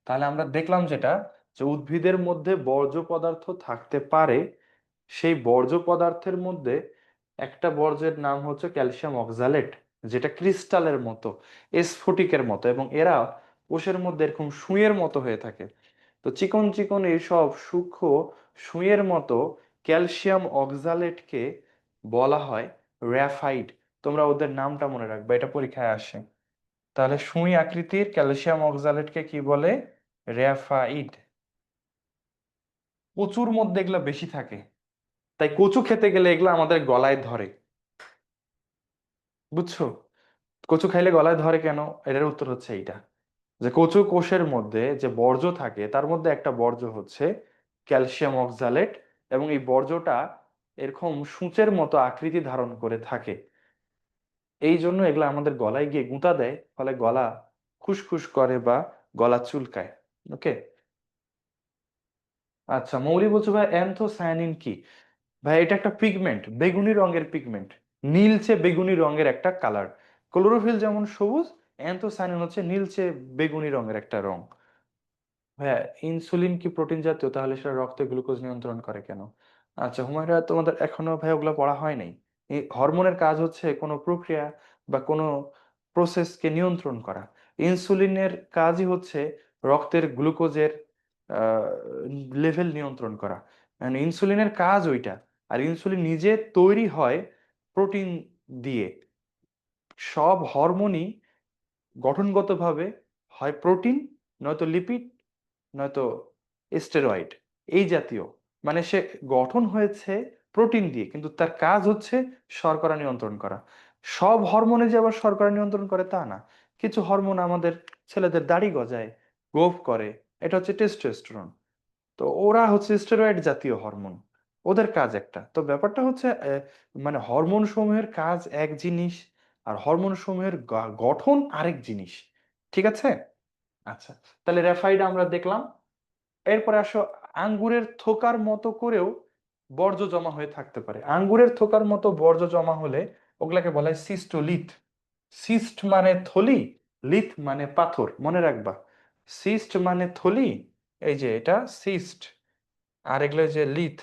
তাহলে আমরা দেখলাম যেটা, যে উদ্ভিদের মধ্যে বর্জ্য পদার্থ থাকতে পারে, সেই বর্জ্য পদার্থের মধ্যে একটা বর্জ্যের নাম হচ্ছে ক্যালসিয়াম অক্সালেট, যেটা ক্রিস্টালের মতো, স্ফটিকের মতো, এবং এরা কোষের মধ্যে এরকম সুঁইয়ের মতো হয়ে থাকে। তো চিকন চিকন এইসব সূক্ষ্ম সুঁইয়ের মতো ক্যালসিয়াম অক্সালেটকে বলা হয় র্যাফাইড। তোমরা ওদের নামটা মনে রাখবে, এটা পরীক্ষায় আসে। তাহলে সুই আকৃতির ক্যালসিয়াম অক্সালেটকে কি বলে? র্যাফাইড। কচুর মধ্যে এগুলো বেশি থাকে, তাই কচু খেতে গেলে এগুলো আমাদের গলায় ধরে। বুঝছো? কচু খাইলে গলায় ধরে কেন? এটার উত্তর হচ্ছে এইটা, যে কচু কোষের মধ্যে যে বর্জ্য থাকে তার মধ্যে একটা বর্জ্য হচ্ছে ক্যালসিয়াম অক্সালেট, এবং এই বর্জ্যটা এরকম সূঁচের মতো আকৃতি ধারণ করে থাকে। এই জন্য এগুলো আমাদের গলায় গিয়ে গুঁতা দেয়, ফলে গলা খুসখুস করে বা গলা চুলকায়। ওকে। আচ্ছা, মৌলি বলছো ভাই অ্যান্থোসায়ানিন কি? ভাই এটা একটা পিগমেন্ট, বেগুনি রঙের পিগমেন্ট। নীলচে বেগুনি রঙের একটা কালার। ক্লোরোফিল যেমন সবুজ, অ্যান্থোসায়ানিন হচ্ছে নীলচে বেগুনি রঙের একটা রং। হ্যাঁ, ইনসুলিন কি প্রোটিন জাতীয়? তাহলে সেটা রক্তে গ্লুকোজ নিয়ন্ত্রণ করে কেন? আচ্ছা হুমায়রা, তোমাদের এখনো ভাই ওগুলো পড়া হয় নাই। এই হরমোনের কাজ হচ্ছে কোনো প্রক্রিয়া বা কোনো প্রসেসকে নিয়ন্ত্রণ করা। ইনসুলিনের কাজই হচ্ছে রক্তের গ্লুকোজের লেভেল নিয়ন্ত্রণ করা। মানে ইনসুলিনের কাজ ওইটা। আর ইনসুলিন নিজে তৈরি হয় প্রোটিন দিয়ে। সব হরমোনই গঠনগতভাবে হয় প্রোটিন, নয়তো লিপিড, নয়তো স্টেরয়েড, এই জাতীয়। মানে সে গঠন হয়েছে প্রোটিন দিয়ে, কিন্তু তার কাজ হচ্ছে শর্করা নিয়ন্ত্রণ করা। সব হরমোনে যে আবার শর্করা নিয়ন্ত্রণ করে তা না। কিছু হরমোন আমাদের ছেলেদের দাড়ি গজায়, গোফ করে, এটা হচ্ছে টেস্টোস্টেরন। তো ওরা হচ্ছে স্টেরয়েড জাতীয় হরমোন, ওদের কাজ একটা। তো ব্যাপারটা হচ্ছে মানে হরমোন সমূহের কাজ এক জিনিস, আর হরমোন সমূহের গঠন আরেক জিনিস। ঠিক আছে? আচ্ছা, তাহলে র্যাফাইড আমরা দেখলাম। এরপরে আসো, আঙ্গুরের থোকার মতো করেও বর্জ্য জমা হয়ে থাকতে পারে। আঙ্গুরের থোকার মতো বর্জ্য জমা হলে ওগুলাকে বলা হয় সিস্টোলিথ। সিস্ট মানে থলি, লিথ মানে পাথর, মনে রাখবা। সিস্ট মানে থলি, এই যে এটা সিস্ট, আর এগুলো যে লিথ,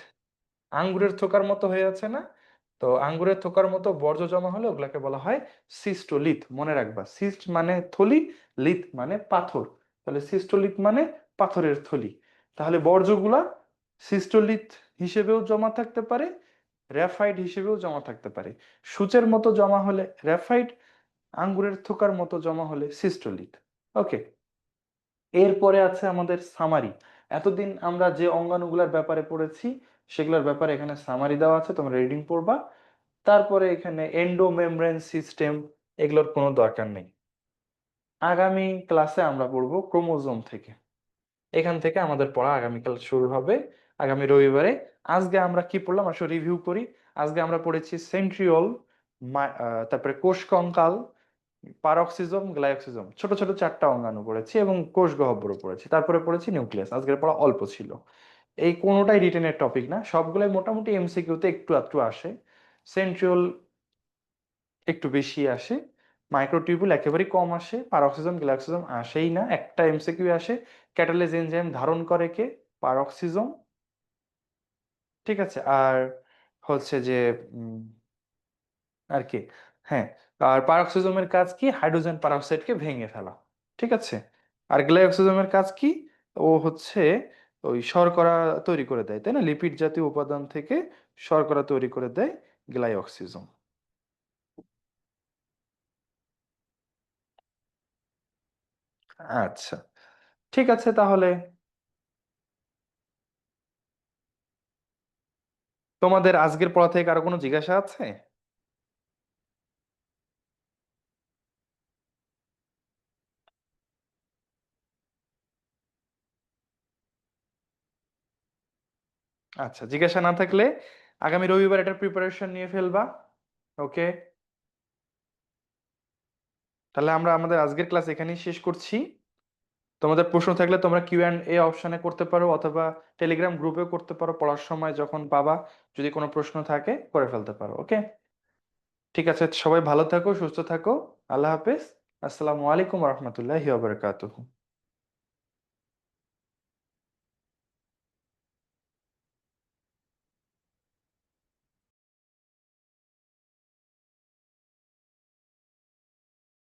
আঙ্গুরের থোকার মতো হয়ে আছে না? তো আঙ্গুরের থোকার মতো বর্জ্য জমা হলে ওগুলাকে বলা হয় সিস্টোলিথ, মনে রাখবা। সিস্ট মানে থলি, লিথ মানে পাথর। তাহলে সিস্টোলিথ মানে পাথরের থলি। তাহলে বর্জ্যগুলা সিস্টোলিথ হিসেবেও জমা থাকতে পারে, র্যাফাইড হিসেবেও জমা থাকতে পারে। সূচের মতো জমা হলে র্যাফাইড, আঙ্গুরের থোকার মতো জমা হলে সিস্টোলিথ। ওকে, এরপরে আছে আমাদের সামারি। এতদিন আমরা যে অঙ্গাণুগুলোর ব্যাপারে পড়েছি সেগুলোর ব্যাপারে এখানে সামারি দেওয়া আছে, তোমরা রিডিং পড়বা। তারপরে এখানে এন্ডোমেমব্রেন সিস্টেম, এগুলোর কোনো দরকার নেই। আগামী ক্লাসে আমরা পড়বো ক্রোমোজোম থেকে। এখান থেকে আমাদের পড়া আগামীকাল শুরু হবে, আগামী রবিবারে। আজকে আমরা কি পড়লাম আসলে রিভিউ করি। আজকে আমরা পড়েছি সেন্ট্রিওল, তারপরে কোষ কঙ্কাল, পারক্সিজম, গ্লাইকসিজম, ছোট ছোট চারটা অঙ্গাণু পড়েছি, এবং কোষ গহ্বরও পড়েছি। তারপরে পড়েছি নিউক্লিয়াস। আজকের পড়া অল্প ছিল। এই কোনোটাই রিটেনের টপিক না, সবগুলোই মোটামুটি এমসিকিউতে একটু আধটু আসে। সেন্ট্রিওল একটু বেশি আসে, মাইক্রোটিউবুল একেবারেই কম আসে, পারক্সিজম গ্লাইকসিজম আসেই না, একটা এমসিকিউ আসে। ক্যাটালেজ এনজাইম ধারণ করে কে? পারক্সিজম। ঠিক আছে, আর হচ্ছে যে আর কি, হ্যাঁ, আর পারক্সিজমের কাজ কি? হাইড্রোজেন পারক্সাইডকে ভেঙে ফেলা। ঠিক আছে, আর গ্লাইকোজেনের কাজ কি? ও হচ্ছে ওই শর্করা তৈরি করে দেয়, তাই না? লিপিড জাতীয় উপাদান থেকে শর্করা তৈরি করে দেয় গ্লাইঅক্সিজম। আচ্ছা, ঠিক আছে তাহলে। তোমাদের আজকের পড়া থেকে আরো কোনো জিজ্ঞাসা আছে? আচ্ছা, জিজ্ঞাসা না থাকলে আগামী রবিবার এটার প্রিপারেশন নিয়ে ফেলবা। ওকে, তাহলে আমরা আমাদের আজকের ক্লাস এখানেই শেষ করছি। তোমাদের প্রশ্ন থাকলে তোমরা Q&A অপশনে করতে পারো, অথবা টেলিগ্রাম গ্রুপেও করতে পারো, পড়ার সময় যখন পাবা যদি কোনো প্রশ্ন থাকে করে ফেলতে পারো। ওকে, ঠিক আছে, সবাই ভালো থাকো, সুস্থ থাকো। আল্লাহ হাফেজ। আসসালামু আলাইকুম রহমতুল্লাহি ওয়া বারাকাতুহু।